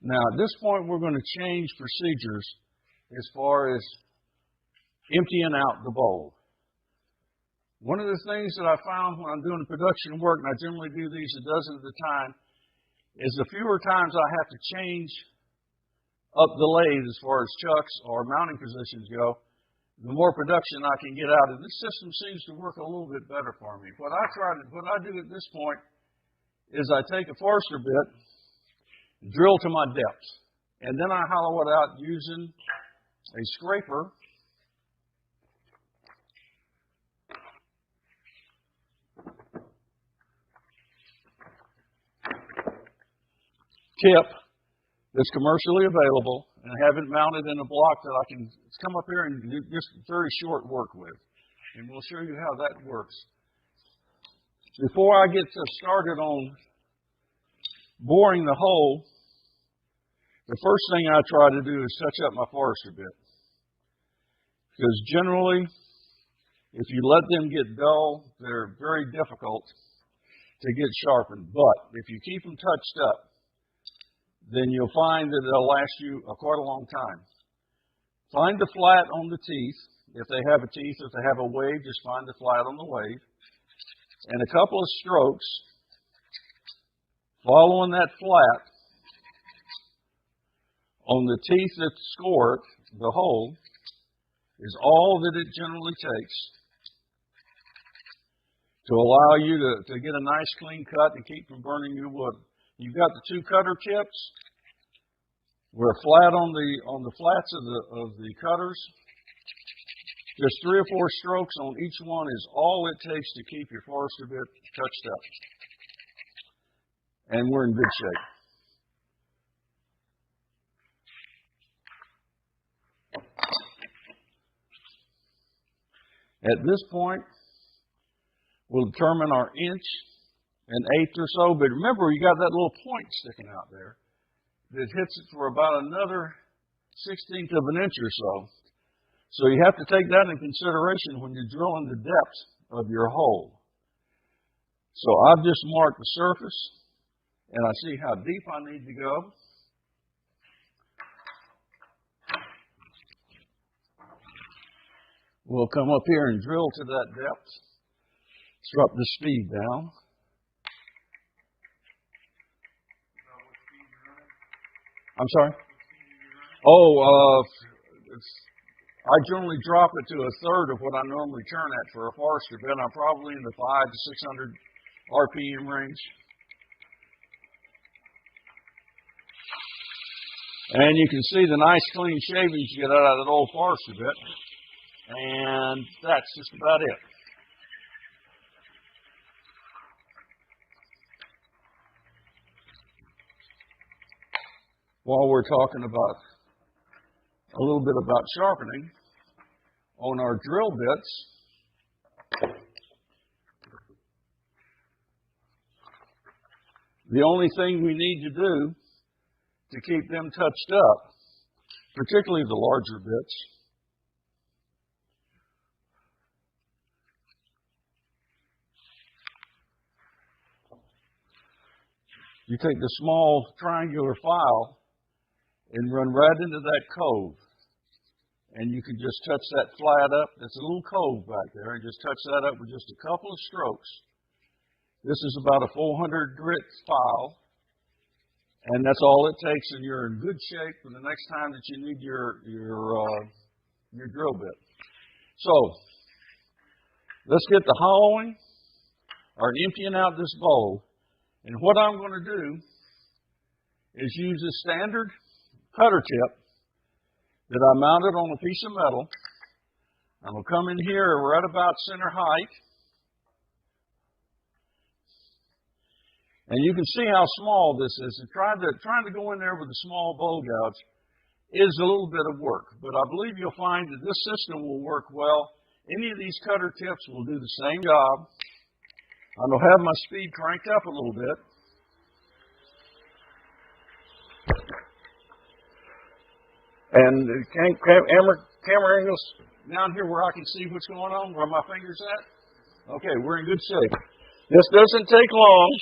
Now, at this point, we're going to change procedures as far as emptying out the bowl. One of the things that I found when I'm doing production work, and I generally do these a dozen at a time, is the fewer times I have to change up the lathe as far as chucks or mounting positions go, the more production I can get out. And this system seems to work a little bit better for me. What I do at this point is I take a Forster bit, drill to my depth, and then I hollow it out using a scraper. Tip that's commercially available and have it mounted in a block that I can come up here and do just very short work with. And we'll show you how that works. Before I get started on boring the hole, the first thing I try to do is touch up my Forster bit. Because generally, if you let them get dull, they're very difficult to get sharpened. But if you keep them touched up, then you'll find that they'll last you quite a long time. Find the flat on the teeth. If they have a teeth, if they have a wave, just find the flat on the wave. And a couple of strokes following that flat on the teeth that score it, the hole, is all that it generally takes to allow you to get a nice clean cut and keep from burning your wood. You've got the two cutter tips. We're flat on the flats of the cutters. Just 3 or 4 strokes on each one is all it takes to keep your forester bit touched up. And we're in good shape. At this point, we'll determine our inch and eighth or so. But remember, you got that little point sticking out there that hits it for about another 1/16 of an inch or so. So you have to take that into consideration when you're drilling the depth of your hole. So I've just marked the surface, and I see how deep I need to go. We'll come up here and drill to that depth. Let's drop the speed down. I'm sorry? Oh, I generally drop it to 1/3 of what I normally turn at for a forester bit. I'm probably in the 500 to 600 RPM range. And you can see the nice clean shavings you get out of that old forester bit. And that's just about it. While we're talking about a little bit about sharpening, on our drill bits, the only thing we need to do to keep them touched up, particularly the larger bits, you take the small triangular file and run right into that cove. And you can just touch that flat up. There's a little cove back there. And just touch that up with just a couple of strokes. This is about a 400 grit file. And that's all it takes, and you're in good shape for the next time that you need your drill bit. So, let's get the hollowing or emptying out this bowl. And what I'm going to do is use a standard cutter tip that I mounted on a piece of metal. I'm going to come in here right about center height. And you can see how small this is. And trying to go in there with a small bowl gouge is a little bit of work. But I believe you'll find that this system will work well. Any of these cutter tips will do the same job. I'm going to have my speed cranked up a little bit. And camera angles down here where I can see what's going on, where my finger's at. Okay, we're in good shape. This doesn't take long.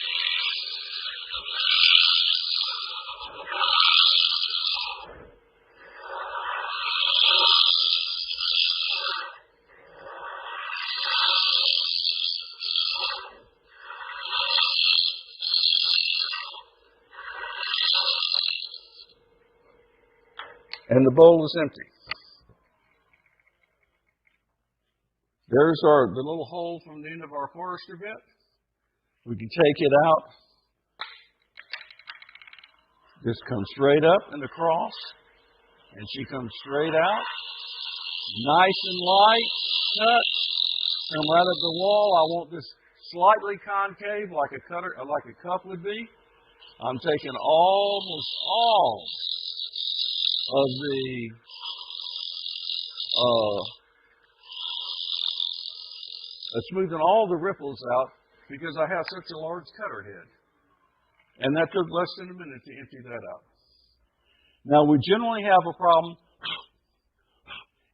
And the bowl is empty. There's the little hole from the end of our forester bit. We can take it out. Just come straight up and across. And she comes straight out. Nice and light. Cut. Come right up the wall. I want this slightly concave like a cup would be. I'm taking almost all of the smoothing all the ripples out because I have such a large cutter head. And that took less than a minute to empty that out. Now we generally have a problem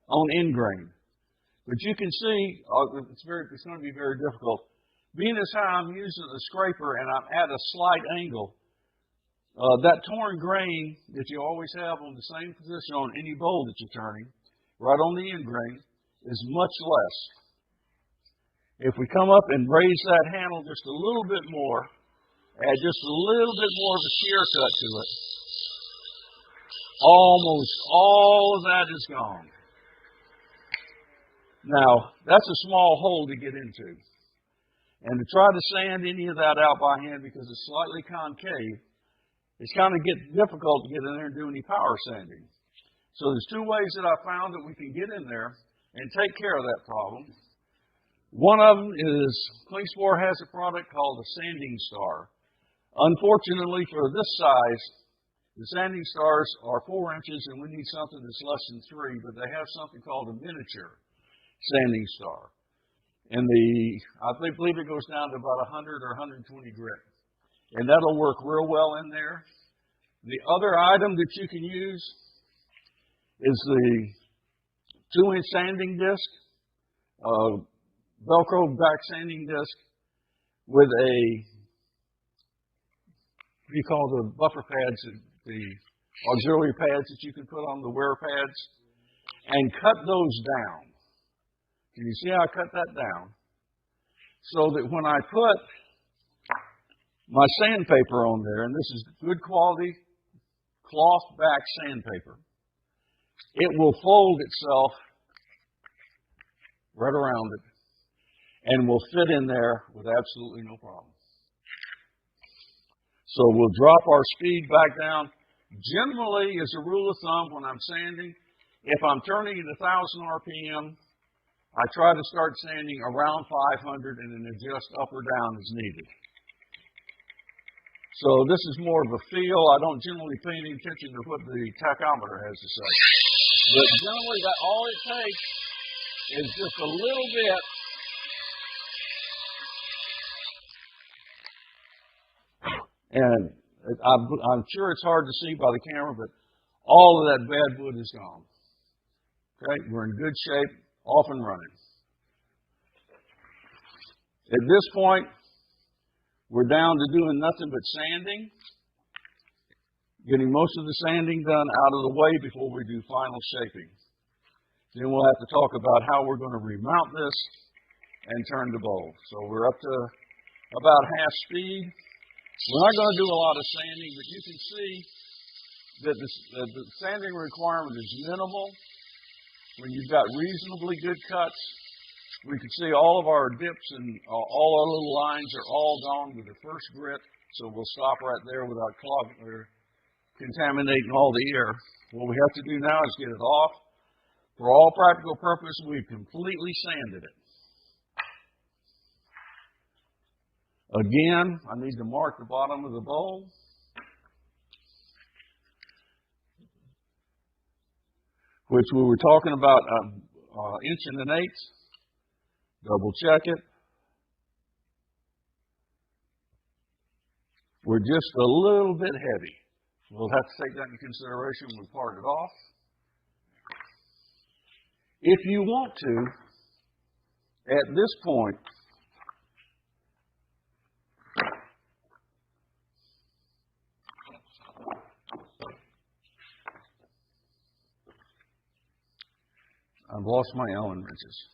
on end grain. But you can see it's going to be very difficult. Being as how I'm using the scraper and I'm at a slight angle, that torn grain that you always have on the same position on any bowl that you're turning, right on the end grain, is much less. If we come up and raise that handle just a little bit more, add just a little bit more of a shear cut to it, almost all of that is gone. Now, that's a small hole to get into. And to try to sand any of that out by hand because it's slightly concave, it's kind of difficult to get in there and do any power sanding. So there's two ways that I found that we can get in there and take care of that problem. One of them is Klingspor has a product called the Sanding Star. Unfortunately, for this size, the Sanding Stars are 4 inches, and we need something that's less than 3, but they have something called a miniature Sanding Star. And I believe it goes down to about 100 or 120 grit. And that'll work real well in there. The other item that you can use is the 2-inch sanding disc, Velcro back sanding disc with what do you call the buffer pads, the auxiliary pads that you can put on the wear pads, and cut those down. Can you see how I cut that down? So that when I put my sandpaper on there, and this is good quality cloth back sandpaper, it will fold itself right around it and will fit in there with absolutely no problem. So we'll drop our speed back down. Generally, as a rule of thumb, when I'm sanding, if I'm turning at 1,000 RPM, I try to start sanding around 500 and then adjust up or down as needed. So this is more of a feel. I don't generally pay any attention to what the tachometer has to say. But generally, all it takes is just a little bit and I'm sure it's hard to see by the camera, but all of that bad wood is gone. Okay, we're in good shape, off and running. At this point, we're down to doing nothing but sanding, getting most of the sanding done out of the way before we do final shaping. Then we'll have to talk about how we're going to remount this and turn the bowl. So we're up to about half speed. We're not going to do a lot of sanding, but you can see that the sanding requirement is minimal. When you've got reasonably good cuts, we can see all of our dips and all our little lines are all gone with the first grit. So we'll stop right there without clogging or contaminating all the air. What we have to do now is get it off. For all practical purposes, we've completely sanded it. Again, I need to mark the bottom of the bowl. Which we were talking about 1 1/8 inch. Double check it. We're just a little bit heavy. We'll have to take that into consideration when we part it off. If you want to, at this point, I've lost my Allen wrenches.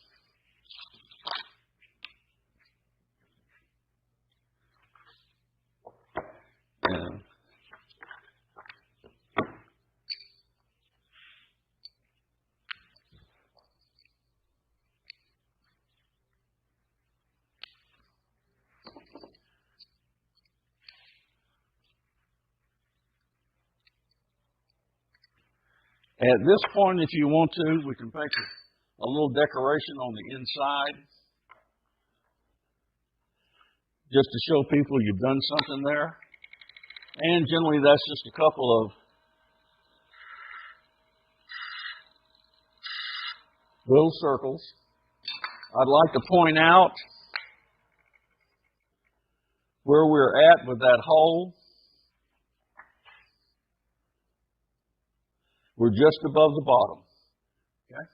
And at this point, if you want to, we can make a little decoration on the inside, just to show people you've done something there. And generally, that's just a couple of little circles. I'd like to point out where we're at with that hole. We're just above the bottom. Okay?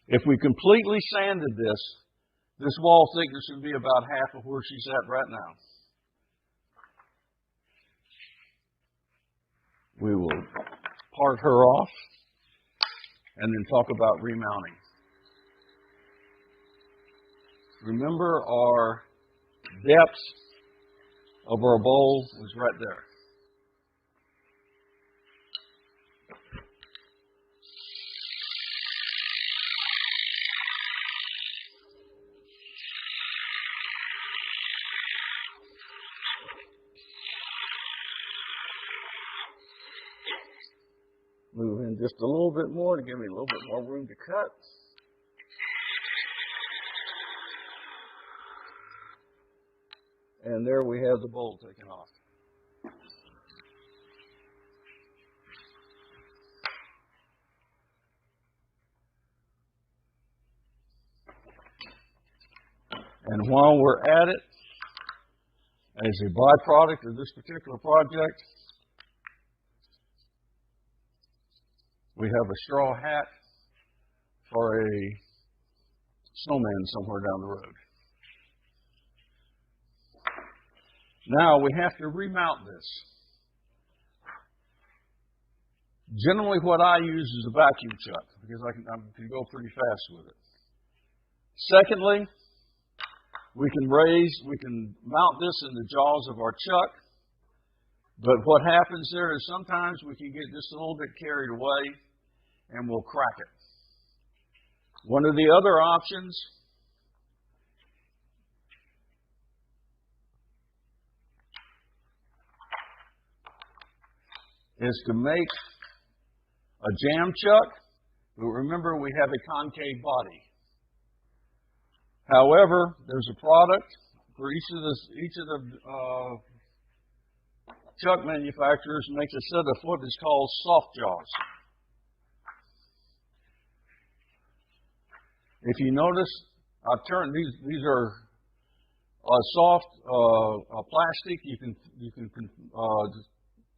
If we completely sanded this wall thickness would be about half of where she's at right now. We will part her off and then talk about remounting. Remember, our depth of our bowl was right there. Move in just a little bit more to give me a little bit more room to cut. And there we have the bowl taken off. And while we're at it, as a byproduct of this particular project, we have a straw hat for a snowman somewhere down the road. Now we have to remount this. Generally what I use is a vacuum chuck because I can go pretty fast with it. Secondly, we can mount this in the jaws of our chuck, but what happens there is sometimes we can get just a little bit carried away and we'll crack it. One of the other options is to make a jam chuck, but remember we have a concave body. However, there's a product for each of the chuck manufacturers makes a set of what is called soft jaws. If you notice, I've turned these are soft plastic. You can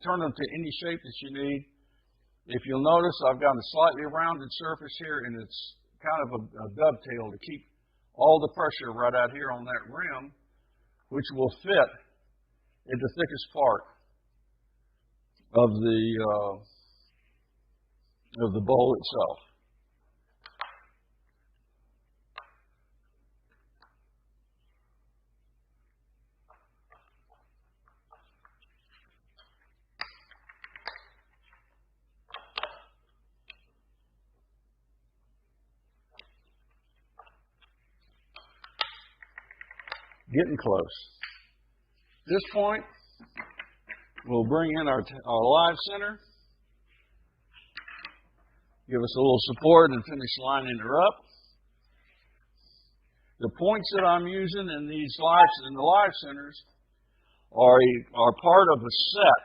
turn them to any shape that you need. If you'll notice, I've got a slightly rounded surface here, and it's kind of a dovetail to keep all the pressure right out here on that rim, which will fit in the thickest part of the bowl itself. Getting close. At this point, we'll bring in our live center, give us a little support, and finish lining her up. The points that I'm using in the live centers are part of a set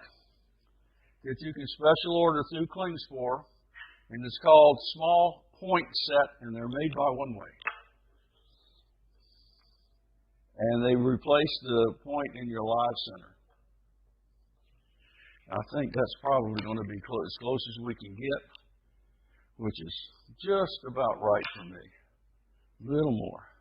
that you can special order through Klingspor, and it's called Small Point Set, and they're made by One Way. And they replace the point in your live center. I think that's probably going to be as close as we can get, which is just about right for me. A little more.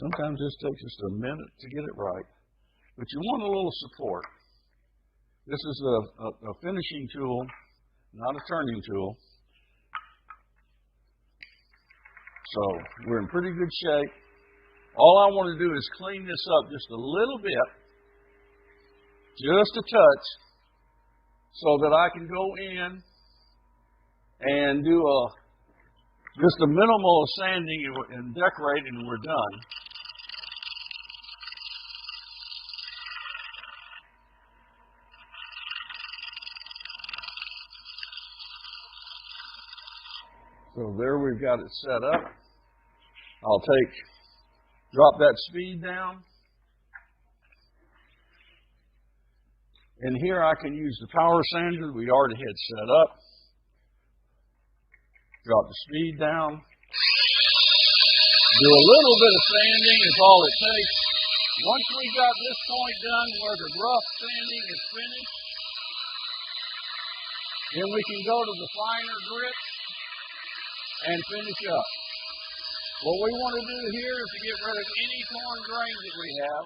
Sometimes this takes just a minute to get it right, but you want a little support. This is a finishing tool, not a turning tool. So we're in pretty good shape. All I want to do is clean this up just a little bit, just a touch, so that I can go in and do just a minimal sanding and decorating, and we're done. So there we've got it set up. I'll drop that speed down. And here I can use the power sander we already had set up. Drop the speed down. Do a little bit of sanding is all it takes. Once we got this point done where the rough sanding is finished, then we can go to the finer grit and finish up. What we want to do here is to get rid of any torn grain that we have.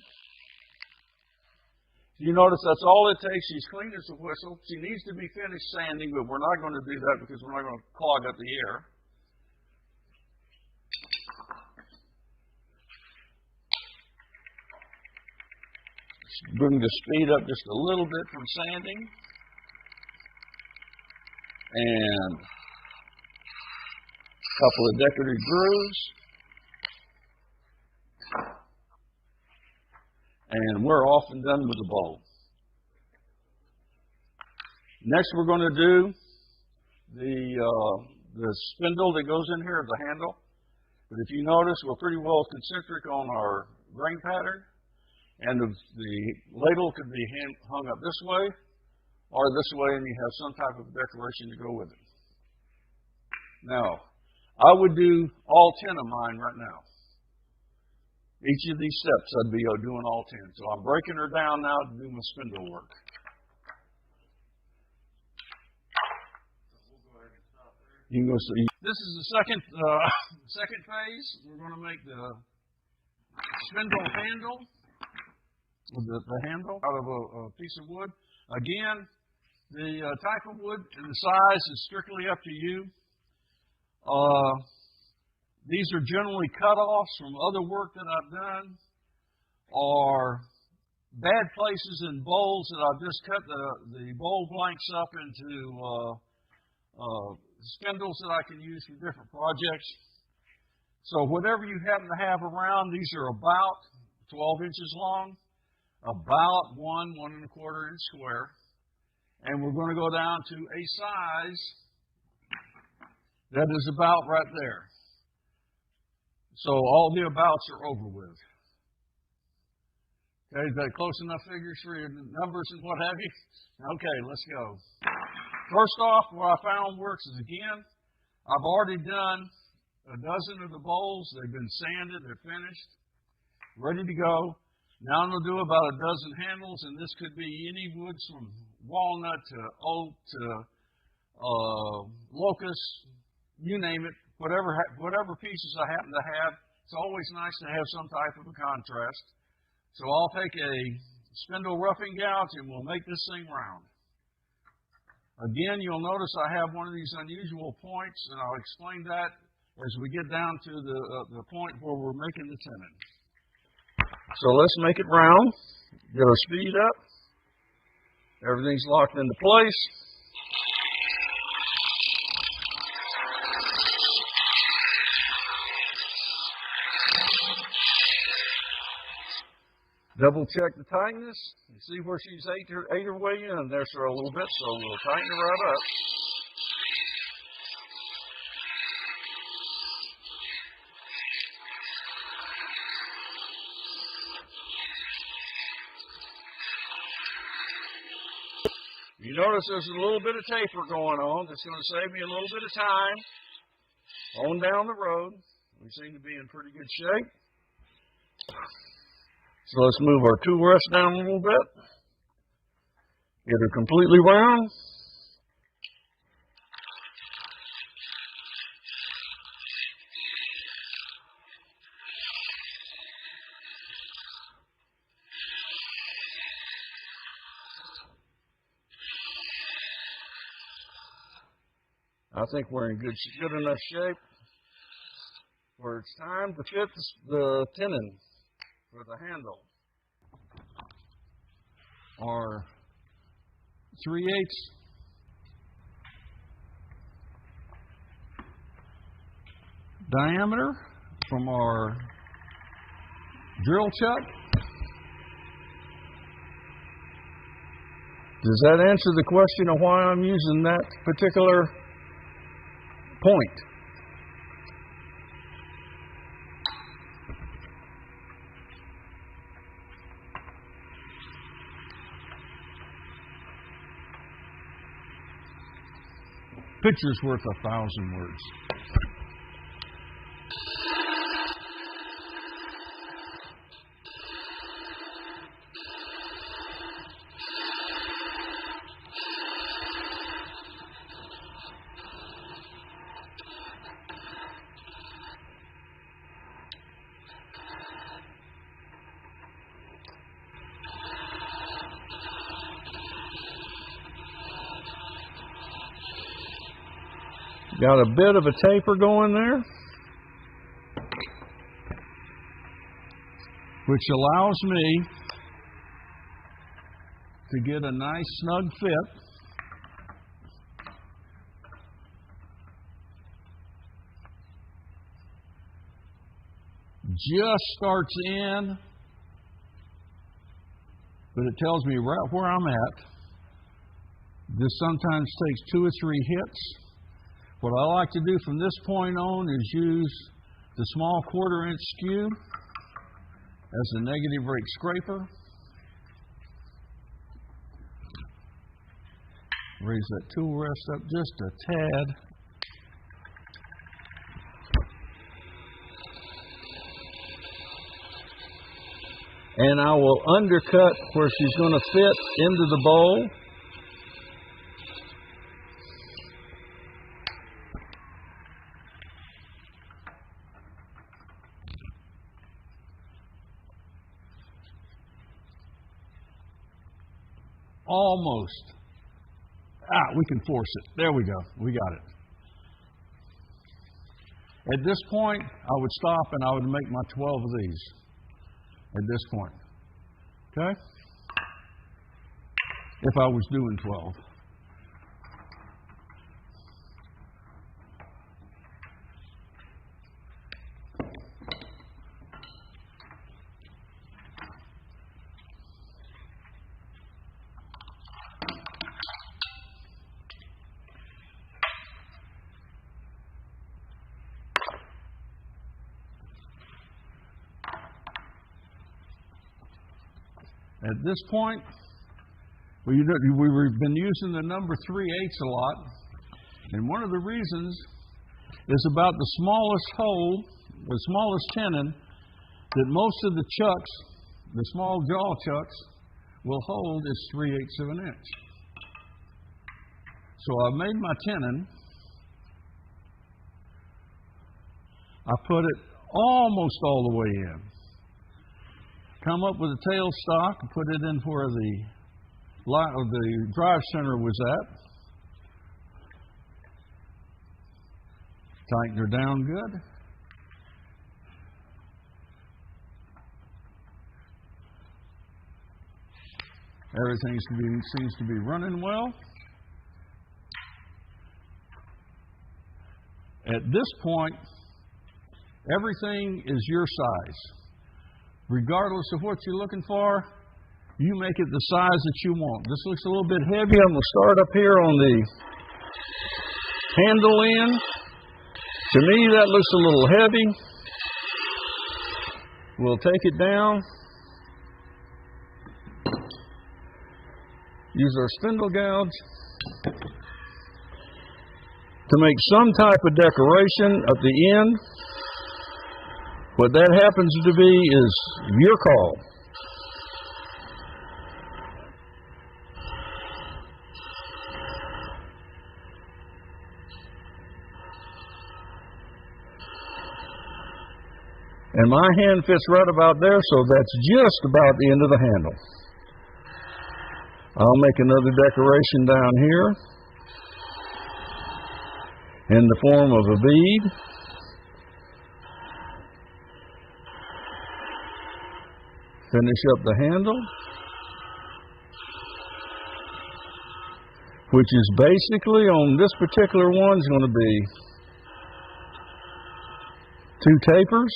You notice that's all it takes. She's clean as a whistle. She needs to be finished sanding, but we're not going to do that because we're not going to clog up the air. bring the speed up just a little bit from sanding. And a couple of decorative grooves. And we're off and done with the bowl. Next we're going to do the spindle that goes in here, the handle. But if you notice, we're pretty well concentric on our grain pattern. And the ladle could be hung up this way or this way, and you have some type of decoration to go with it. Now, I would do all 10 of mine right now. Each of these steps I'd be doing all 10. So I'm breaking her down now to do my spindle work. You can go see. This is the second phase. We're going to make the spindle handle, the handle out of a piece of wood. Again, the type of wood and the size is strictly up to you. These are generally cut-offs from other work that I've done, or bad places in bowls that I've just cut the bowl blanks up into spindles that I can use for different projects. So whatever you happen to have around, these are about 12 inches long, about 1 1¼ inch square, and we're going to go down to a size that is about right there. So all the abouts are over with. Okay, is that close enough figures for your numbers and what have you? Okay, let's go. First off, what I found works is, again, I've already done a dozen of the bowls. They've been sanded, they're finished, ready to go. Now I'm going to do about a dozen handles, and this could be any woods from walnut to oak to locust, you name it. Whatever pieces I happen to have, it's always nice to have some type of a contrast. So I'll take a spindle roughing gouge and we'll make this thing round. Again, you'll notice I have one of these unusual points, and I'll explain that as we get down to the point where we're making the tenon. So let's make it round. Get our speed up. Everything's locked into place. Double check the tightness. You see where she's ate her way in there for a little bit, so we'll tighten her right up. You notice there's a little bit of taper going on. That's going to save me a little bit of time on down the road. We seem to be in pretty good shape. So let's move our tool rest down a little bit. Get her completely round. I think we're in good enough shape where it's time to fit the tenon for the handle. Our 3/8 diameter from our drill chuck. Does that answer the question of why I'm using that particular point? Picture's worth 1,000 words. Got a bit of a taper going there, which allows me to get a nice snug fit. Just starts in, but it tells me right where I'm at. This sometimes takes 2 or 3 hits. What I like to do from this point on is use the small 1/4 inch skew as a negative rake scraper. Raise that tool rest up just a tad. And I will undercut where she's going to fit into the bowl. Almost. We can force it. There we go. We got it. At this point, I would stop and I would make my 12 of these. At this point. Okay? If I was doing 12. At this point, we've been using the number 3/8 a lot, and one of the reasons is about the smallest hole, the smallest tenon that most of the chucks, the small jaw chucks, will hold is 3/8 of an inch. So I made my tenon. I put it almost all the way in. Come up with a tailstock and put it in where the drive center was at. Tighten her down good. Everything seems to be running well. At this point, everything is your size. Regardless of what you're looking for, you make it the size that you want. This looks a little bit heavy. I'm going to start up here on the handle end. To me, that looks a little heavy. We'll take it down. Use our spindle gouge to make some type of decoration at the end. What that happens to be is your call. And my hand fits right about there, so that's just about the end of the handle. I'll make another decoration down here in the form of a bead. Finish up the handle, which is basically on this particular one is going to be 2 tapers.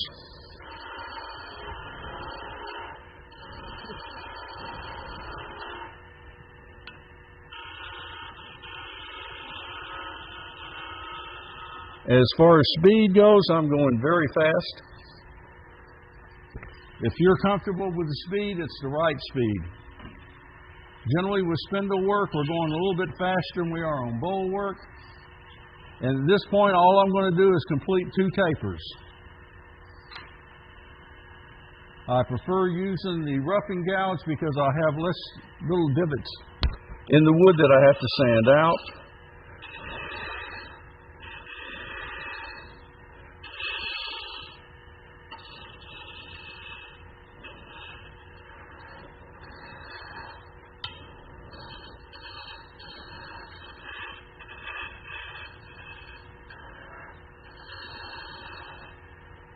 As far as speed goes, I'm going very fast. If you're comfortable with the speed, it's the right speed. Generally with spindle work, we're going a little bit faster than we are on bowl work. And at this point, all I'm going to do is complete 2 tapers. I prefer using the roughing gouge because I have less little divots in the wood that I have to sand out.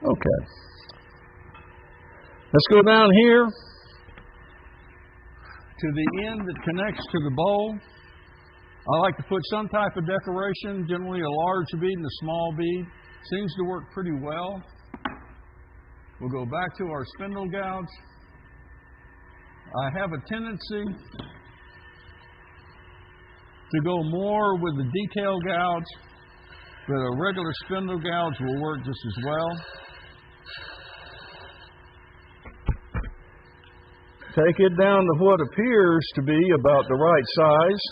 Okay. Let's go down here to the end that connects to the bowl. I like to put some type of decoration, generally a large bead and a small bead. Seems to work pretty well. We'll go back to our spindle gouge. I have a tendency to go more with the detail gouge, but a regular spindle gouge will work just as well. Take it down to what appears to be about the right size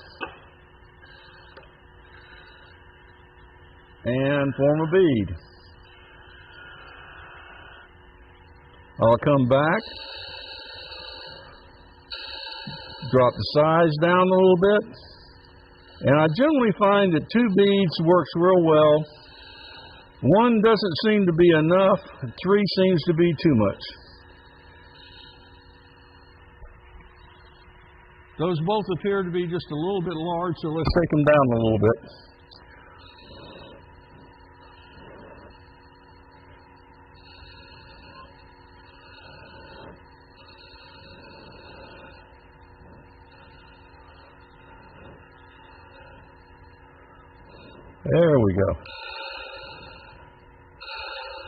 and form a bead. I'll come back, drop the size down a little bit, and I generally find that 2 beads works real well. 1 doesn't seem to be enough, 3 seems to be too much. Those both appear to be just a little bit large, so let's take them down a little bit. There we go.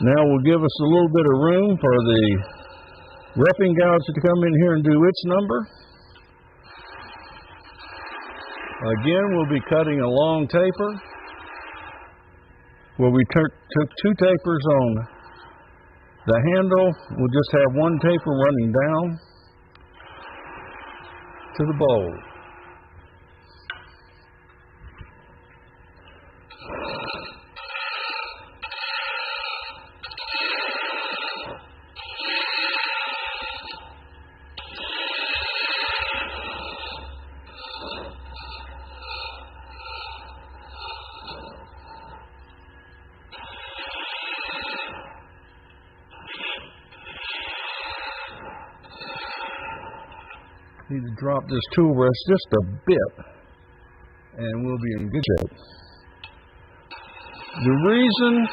Now we'll give us a little bit of room for the repping gouge to come in here and do its number. Again, we'll be cutting a long taper where we took 2 tapers on the handle. We'll just have 1 taper running down to the bowl. Need to drop this tool rest just a bit and we'll be in good shape. The reason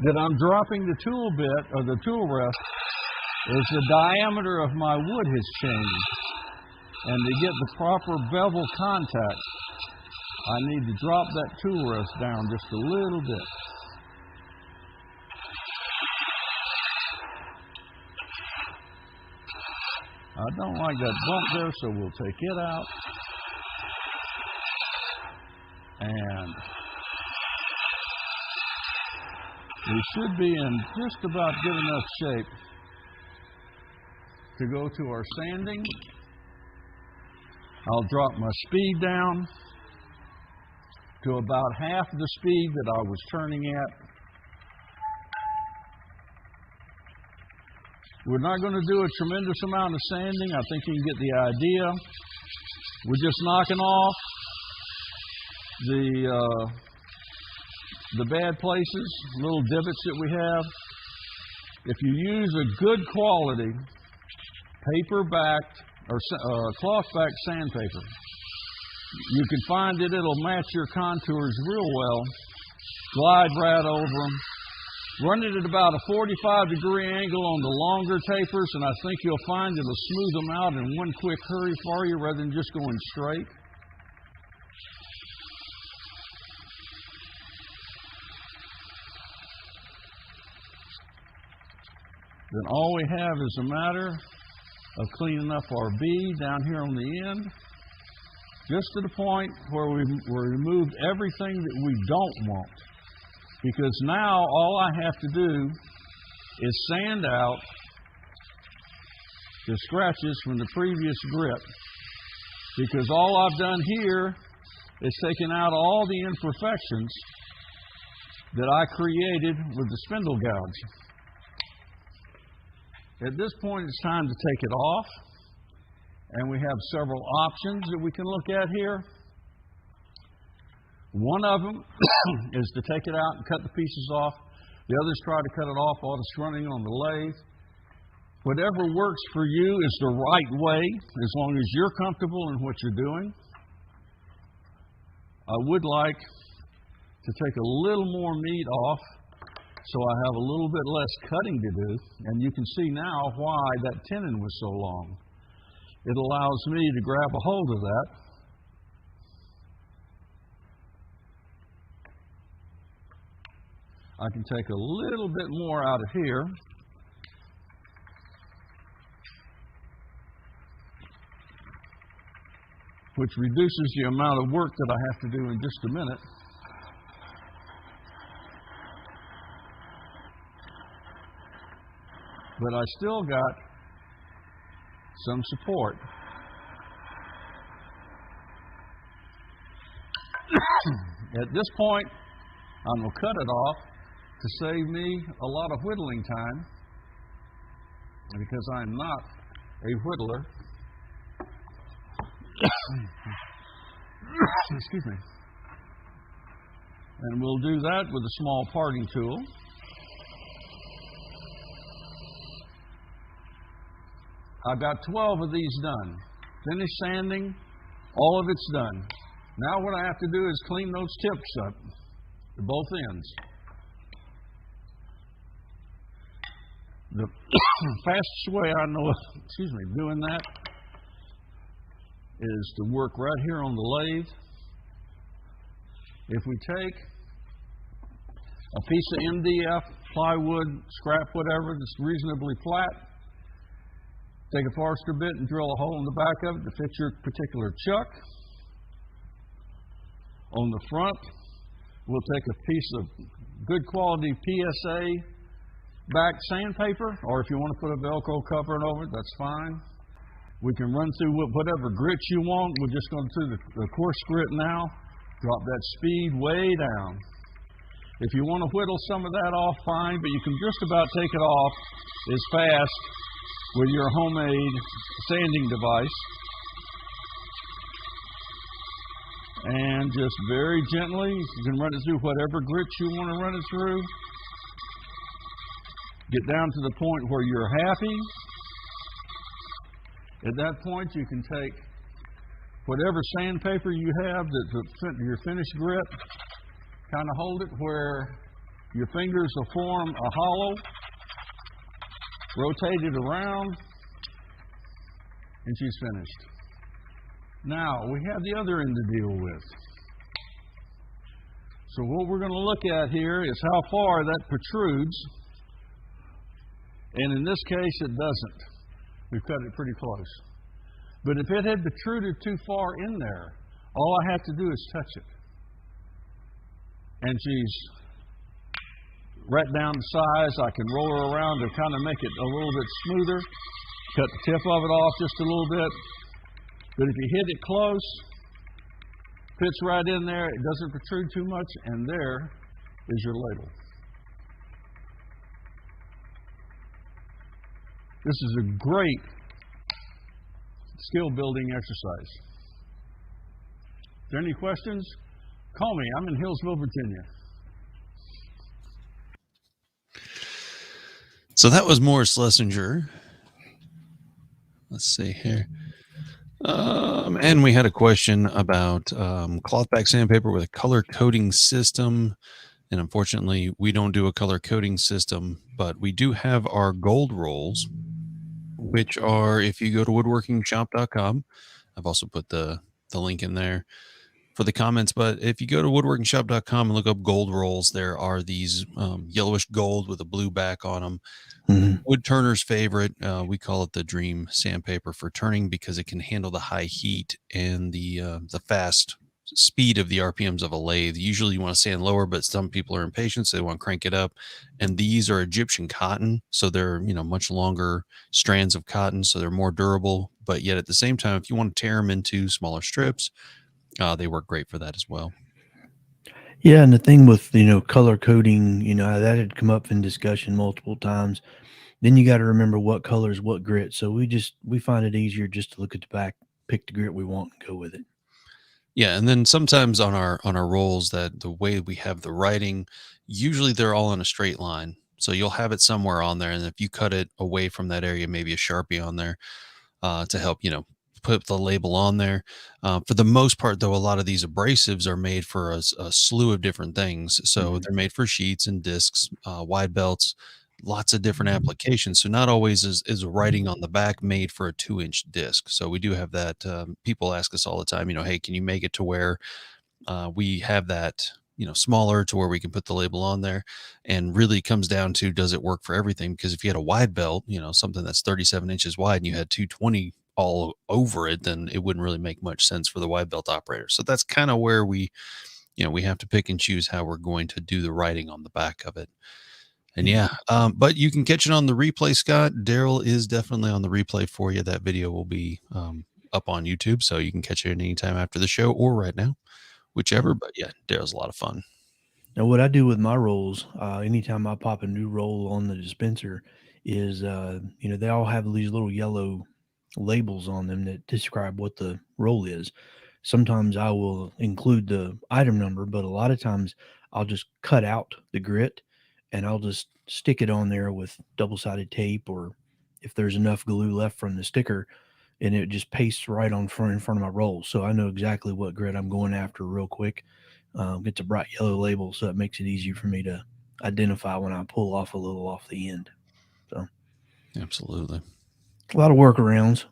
that I'm dropping the tool bit or the tool rest is the diameter of my wood has changed, and to get the proper bevel contact I need to drop that tool rest down just a little bit. I don't like that bump there, so we'll take it out. And we should be in just about good enough shape to go to our sanding. I'll drop my speed down to about half the speed that I was turning at. We're not going to do a tremendous amount of sanding. I think you can get the idea. We're just knocking off the bad places, little divots that we have. If you use a good quality paper-backed or cloth-backed sandpaper, you can find that it'll match your contours real well. Glide right over them. Run it at about a 45-degree angle on the longer tapers, and I think you'll find it'll smooth them out in one quick hurry for you rather than just going straight. Then all we have is a matter of cleaning up our bead down here on the end, just to the point where we removed everything that we don't want. Because now all I have to do is sand out the scratches from the previous grip. Because all I've done here is taken out all the imperfections that I created with the spindle gouge. At this point, it's time to take it off. And we have several options that we can look at here. One of them is to take it out and cut the pieces off. The others try to cut it off while it's running on the lathe. Whatever works for you is the right way, as long as you're comfortable in what you're doing. I would like to take a little more meat off so I have a little bit less cutting to do. And you can see now why that tenon was so long. it allows me to grab a hold of that. I can take a little bit more out of here. Which reduces the amount of work that I have to do in just a minute. But I still got some support. At this point, I'm going to cut it off to save me a lot of whittling time, because I'm not a whittler. Excuse me. And we'll do that with a small parting tool. I've got 12 of these done. Finished sanding, all of it's done. Now what I have to do is clean those tips up to both ends. The fastest way I know of, doing that is to work right here on the lathe. If we take a piece of MDF, plywood, scrap, whatever, that's reasonably flat, take a Forster bit and drill a hole in the back of it to fit your particular chuck. On the front, we'll take a piece of good quality PSA back sandpaper, or if you want to put a Velcro covering over it, that's fine. We can run through whatever grit you want. We're just going to do the coarse grit now. Drop that speed way down. If you want to whittle some of that off, fine, but you can just about take it off as fast with your homemade sanding device. And just very gently, you can run it through whatever grit you want to run it through. Get down to the point where you're happy. At that point, you can take whatever sandpaper you have that's your finished grit, kind of hold it where your fingers will form a hollow, rotate it around, and she's finished. Now, we have the other end to deal with. So what we're going to look at here is how far that protrudes. And in this case, it doesn't. We've cut it pretty close. But if it had protruded too far in there, all I have to do is touch it. And she's right down the size. I can roll her around to kind of make it a little bit smoother. Cut the tip of it off just a little bit. But if you hit it close, fits right in there, it doesn't protrude too much, and there is your ladle. This is a great skill building exercise. If there are any questions, call me. I'm in Hillsville, Virginia. So that was Morris Schlesinger. Let's see here. And we had a question about cloth back sandpaper with a color coding system. And unfortunately, we don't do a color coding system, but we do have our gold rolls, which are, if you go to woodworkingshop.com, I've also put the link in there for the comments, but if you go to woodworkingshop.com and look up gold rolls, there are these yellowish gold with a blue back on them. Mm-hmm. Wood turner's favorite. We call it the dream sandpaper for turning because it can handle the high heat and the fast speed of the RPMs of a lathe. Usually you want to sand lower, but some people are impatient, so they want to crank it up. And these are Egyptian cotton, so they're much longer strands of cotton, so they're more durable. But yet at the same time, if you want to tear them into smaller strips, they work great for that as well. Yeah, and the thing with color coding, that had come up in discussion multiple times. Then you got to remember what colors, what grit. So we find it easier just to look at the back, pick the grit we want, and go with it. Yeah, and then sometimes on our rolls, that the way we have the writing, usually they're all in a straight line. So you'll have it somewhere on there, and if you cut it away from that area, maybe a Sharpie on there to help put the label on there. For the most part, though, a lot of these abrasives are made for a slew of different things. So they're made for sheets and discs, wide belts, lots of different applications. So not always is a writing on the back made for a 2-inch disc. So we do have that. People ask us all the time, hey, can you make it to where we have that, smaller to where we can put the label on there? And really comes down to, does it work for everything? Because if you had a wide belt, something that's 37 inches wide and you had 220 all over it, then it wouldn't really make much sense for the wide belt operator. So that's kind of where we have to pick and choose how we're going to do the writing on the back of it. And but you can catch it on the replay, Scott. Darryl is definitely on the replay for you. That video will be up on YouTube, so you can catch it anytime after the show or right now, whichever. But yeah, Darryl's a lot of fun. Now, what I do with my rolls, anytime I pop a new roll on the dispenser, is they all have these little yellow labels on them that describe what the roll is. Sometimes I will include the item number, but a lot of times I'll just cut out the grit and I'll just stick it on there with double-sided tape, or if there's enough glue left from the sticker, and it just pastes right in front of my roll. So I know exactly what grit I'm going after real quick. It's a bright yellow label, so it makes it easier for me to identify when I pull off a little off the end. So absolutely, a lot of workarounds.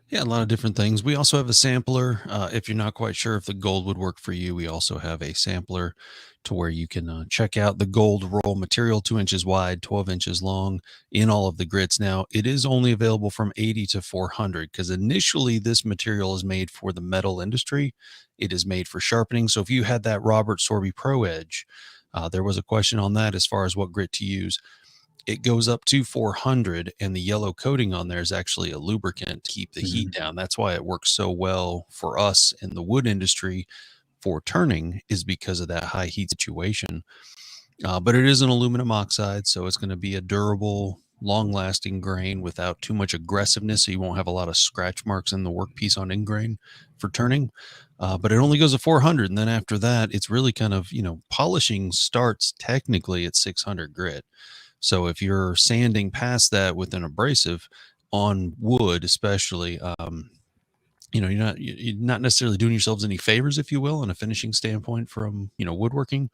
Yeah, a lot of different things. We also have a sampler. If you're not quite sure if the gold would work for you, we also have a sampler to where you can check out the gold roll material, 2 inches wide, 12 inches long, in all of the grits. Now, it is only available from 80 to 400 because initially this material is made for the metal industry. It is made for sharpening. So if you had that Robert Sorby ProEdge, there was a question on that as far as what grit to use. It goes up to 400, and the yellow coating on there is actually a lubricant to keep the heat down. That's why it works so well for us in the wood industry for turning, is because of that high heat situation. But it is an aluminum oxide, so it's going to be a durable, long-lasting grain without too much aggressiveness, so you won't have a lot of scratch marks in the workpiece on ingrain for turning. But it only goes to 400, and then after that, it's really kind of, polishing starts technically at 600 grit. So if you're sanding past that with an abrasive on wood, especially, you're not necessarily doing yourselves any favors, if you will, in a finishing standpoint from, woodworking,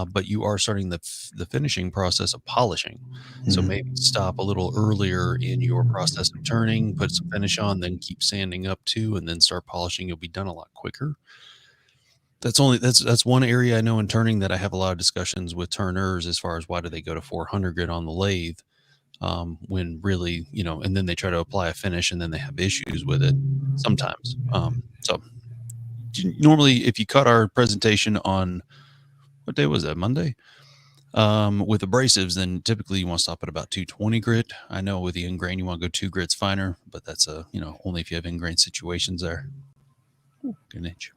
but you are starting the finishing process of polishing. So maybe stop a little earlier in your process of turning, put some finish on, then keep sanding up too, and then start polishing. You'll be done a lot quicker. That's one area I know in turning that I have a lot of discussions with turners as far as why do they go to 400 grit on the lathe, when really, and then they try to apply a finish and then they have issues with it sometimes. So normally if you cut our presentation on, what day was that, Monday, with abrasives, then typically you want to stop at about 220 grit. I know with the ingrain you want to go 2 grits finer, but that's only if you have ingrain situations there. Good inch.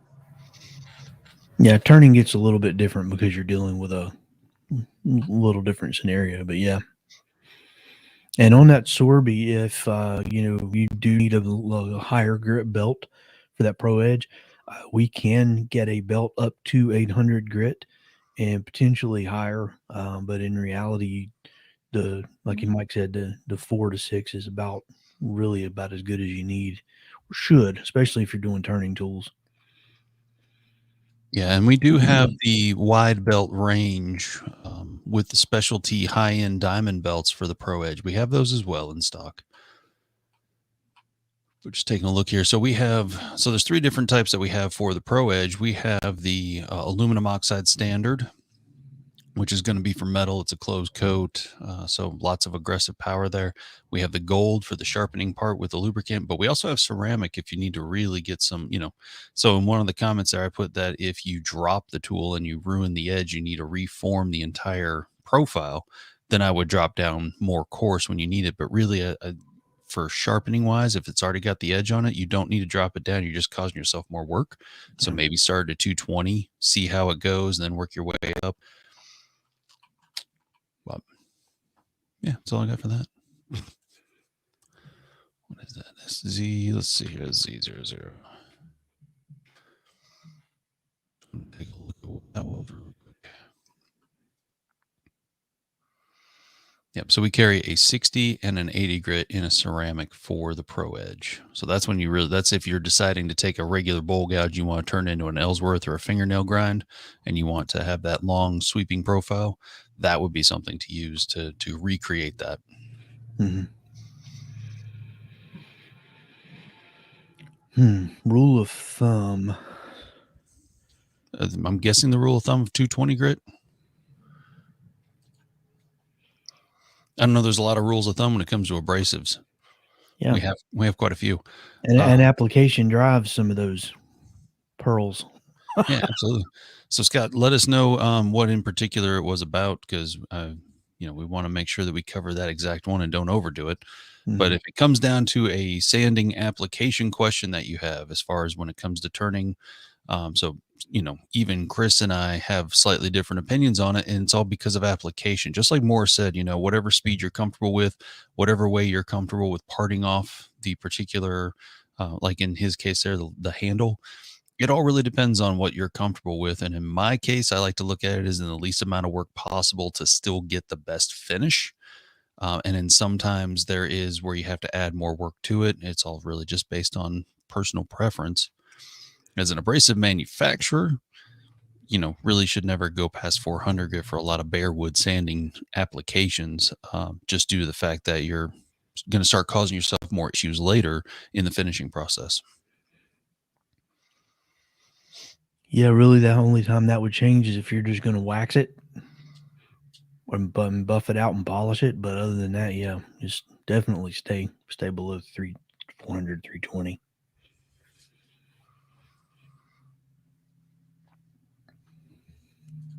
Yeah, turning gets a little bit different because you're dealing with a little different scenario, but yeah. And on that Sorby, if you do need a higher grit belt for that ProEdge, we can get a belt up to 800 grit and potentially higher. But in reality, like Mike said, the 4 to 6 is really about as good as you need, or should, especially if you're doing turning tools. Yeah, and we do have the wide belt range with the specialty high-end diamond belts for the ProEdge. We have those as well in stock. We're just taking a look here. So there's 3 different types that we have for the ProEdge. We have the aluminum oxide standard, which is going to be for metal. It's a closed coat, so lots of aggressive power there. We have the gold for the sharpening part with the lubricant, but we also have ceramic if you need to really get some, So in one of the comments there, I put that if you drop the tool and you ruin the edge, you need to reform the entire profile, then I would drop down more coarse when you need it. But really, for sharpening wise, if it's already got the edge on it, you don't need to drop it down. You're just causing yourself more work. So maybe start at 220, see how it goes, and then work your way up. But yeah, that's all I got for that. What is that? SZ, let's see here, Z00. Take a look at what that was real quick. Yep. So we carry a 60 and an 80 grit in a ceramic for the ProEdge. So that's when that's if you're deciding to take a regular bowl gouge, you want to turn into an Ellsworth or a fingernail grind, and you want to have that long sweeping profile, that would be something to use to recreate that. Rule of thumb. I'm guessing the rule of thumb of 220 grit. I don't know. There's a lot of rules of thumb when it comes to abrasives. Yeah, we have quite a few. And application drives some of those pearls. Yeah, absolutely. So Scott, let us know what in particular it was about, because we want to make sure that we cover that exact one and don't overdo it. But if it comes down to a sanding application question that you have, as far as when it comes to turning, so even Chris and I have slightly different opinions on it, and it's all because of application. Just like Moore said, whatever speed you're comfortable with, whatever way you're comfortable with parting off the particular, like in his case there, the handle. It all really depends on what you're comfortable with. And in my case, I like to look at it as in the least amount of work possible to still get the best finish. And then sometimes there is where you have to add more work to it. It's all really just based on personal preference. As an abrasive manufacturer, really should never go past 400 grit for a lot of bare wood sanding applications, just due to the fact that you're going to start causing yourself more issues later in the finishing process. Yeah, really, the only time that would change is if you're just going to wax it and buff it out and polish it. But other than that, yeah, just definitely stay below 400, 320.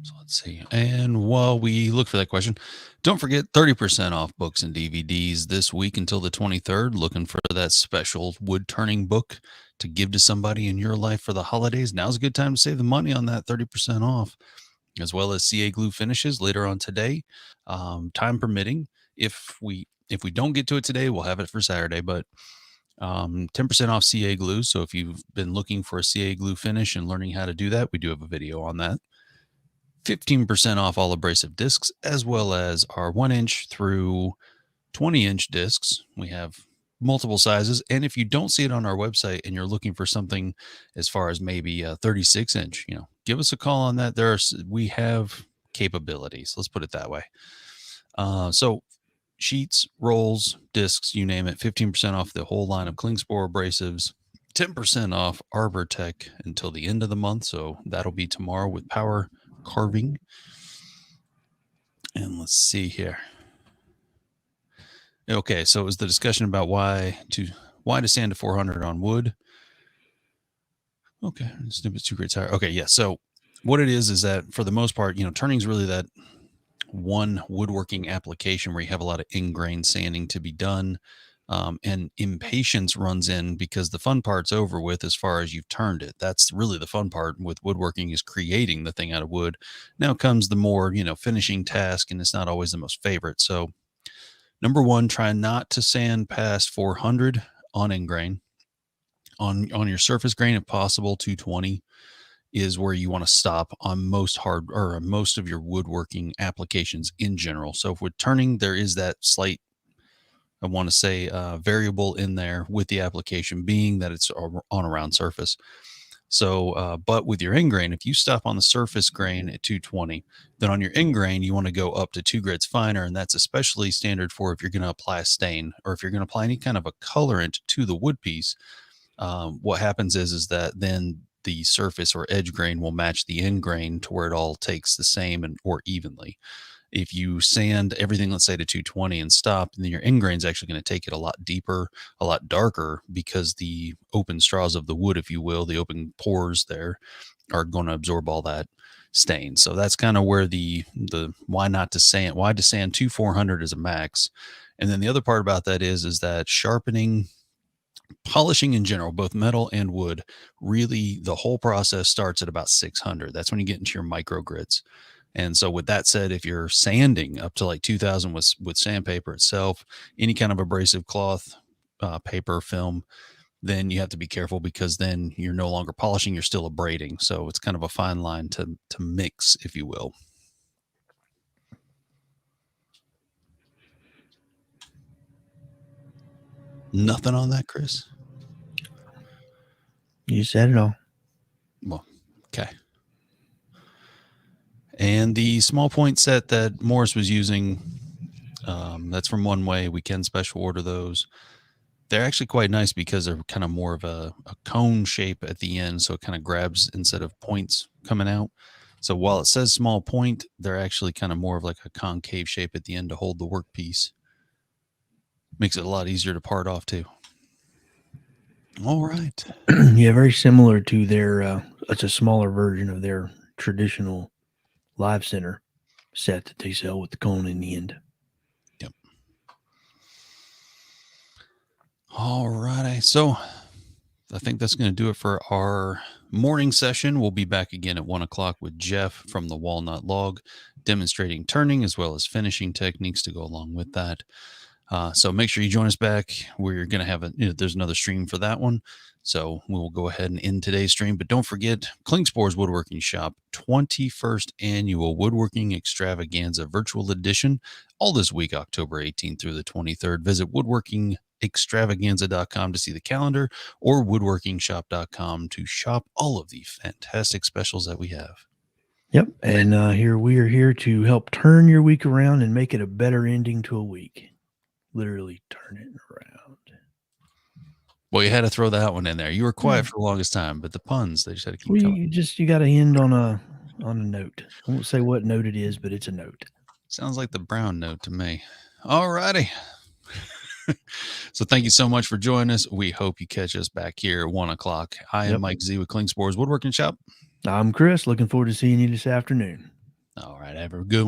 So let's see. And while we look for that question, don't forget 30% off books and DVDs this week until the 23rd. Looking for that special wood turning book to give to somebody in your life for the holidays. Now's a good time to save the money on that 30% off, as well as CA glue finishes later on today, time permitting. If we don't get to it today, we'll have it for Saturday, but 10% off CA glue. So if you've been looking for a CA glue finish and learning how to do that, we do have a video on that. 15% off all abrasive discs, as well as our 1-inch through 20-inch discs. We have multiple sizes. And if you don't see it on our website and you're looking for something as far as maybe a 36-inch, give us a call on that. We have capabilities. Let's put it that way. So sheets, rolls, discs, you name it, 15% off the whole line of Klingspor abrasives, 10% off Arbor Tech until the end of the month. So that'll be tomorrow with power carving. And let's see here. Okay, so it was the discussion about why to sand to 400 on wood. Okay, snippets 2 grades higher. Okay, yeah. So what it is that for the most part, turning is really that one woodworking application where you have a lot of in-grain sanding to be done. And impatience runs in because the fun part's over with as far as you've turned it. That's really the fun part with woodworking, is creating the thing out of wood. Now comes the more, finishing task, and it's not always the most favorite. So number one, try not to sand past 400 on in-grain. On your surface grain, if possible, 220 is where you want to stop on most of your woodworking applications in general. So if with turning, there is that slight, I want to say, variable in there with the application being that it's on a round surface. So, but with your in grain, if you stop on the surface grain at 220, then on your in grain, you want to go up to 2 grades finer. And that's especially standard for if you're going to apply a stain or if you're going to apply any kind of a colorant to the wood piece. What happens is that then the surface or edge grain will match the in grain to where it all takes the same or evenly. If you sand everything, let's say to 220 and stop, then your in grain is actually going to take it a lot deeper, a lot darker, because the open straws of the wood, if you will, the open pores there are going to absorb all that stain. So that's kind of where the why to sand to 400 is a max. And then the other part about that is that sharpening, polishing in general, both metal and wood, really the whole process starts at about 600. That's when you get into your micro grits. And so with that said, if you're sanding up to like 2000 with sandpaper itself, any kind of abrasive cloth, paper, film, then you have to be careful, because then you're no longer polishing, you're still abrading. So it's kind of a fine line to mix, if you will. Nothing on that, Chris? You said it all. Well, okay. And the small point set that Morris was using, that's from One Way. We can special order those. They're actually quite nice because they're kind of more of a cone shape at the end. So it kind of grabs instead of points coming out. So while it says small point, they're actually kind of more of like a concave shape at the end to hold the workpiece. Makes it a lot easier to part off too. All right. Yeah, very similar to their, it's a smaller version of their traditional Live Center set that they sell with the cone in the end. Yep. All righty. So I think that's going to do it for our morning session. We'll be back again at 1 o'clock with Jeff from the Walnut Log, demonstrating turning as well as finishing techniques to go along with that. So make sure you join us back. We're going to have there's another stream for that one. So we will go ahead and end today's stream. But don't forget, Klingspor's Woodworking Shop, 21st Annual Woodworking Extravaganza Virtual Edition, all this week, October 18th through the 23rd. Visit woodworkingextravaganza.com to see the calendar, or woodworkingshop.com to shop all of the fantastic specials that we have. Yep. And we are here to help turn your week around and make it a better ending to a week. Literally turn it around. Well, you had to throw that one in there. You were quiet for the longest time, but the puns, they just had to keep coming. You got to end on a note. I won't say what note it is, but it's a note. Sounds like the brown note to me. All righty. So thank you so much for joining us. We hope you catch us back here at 1 o'clock. I am Mike Z with Klingspor's Woodworking Shop. I'm Chris. Looking forward to seeing you this afternoon. All right. Have a good one.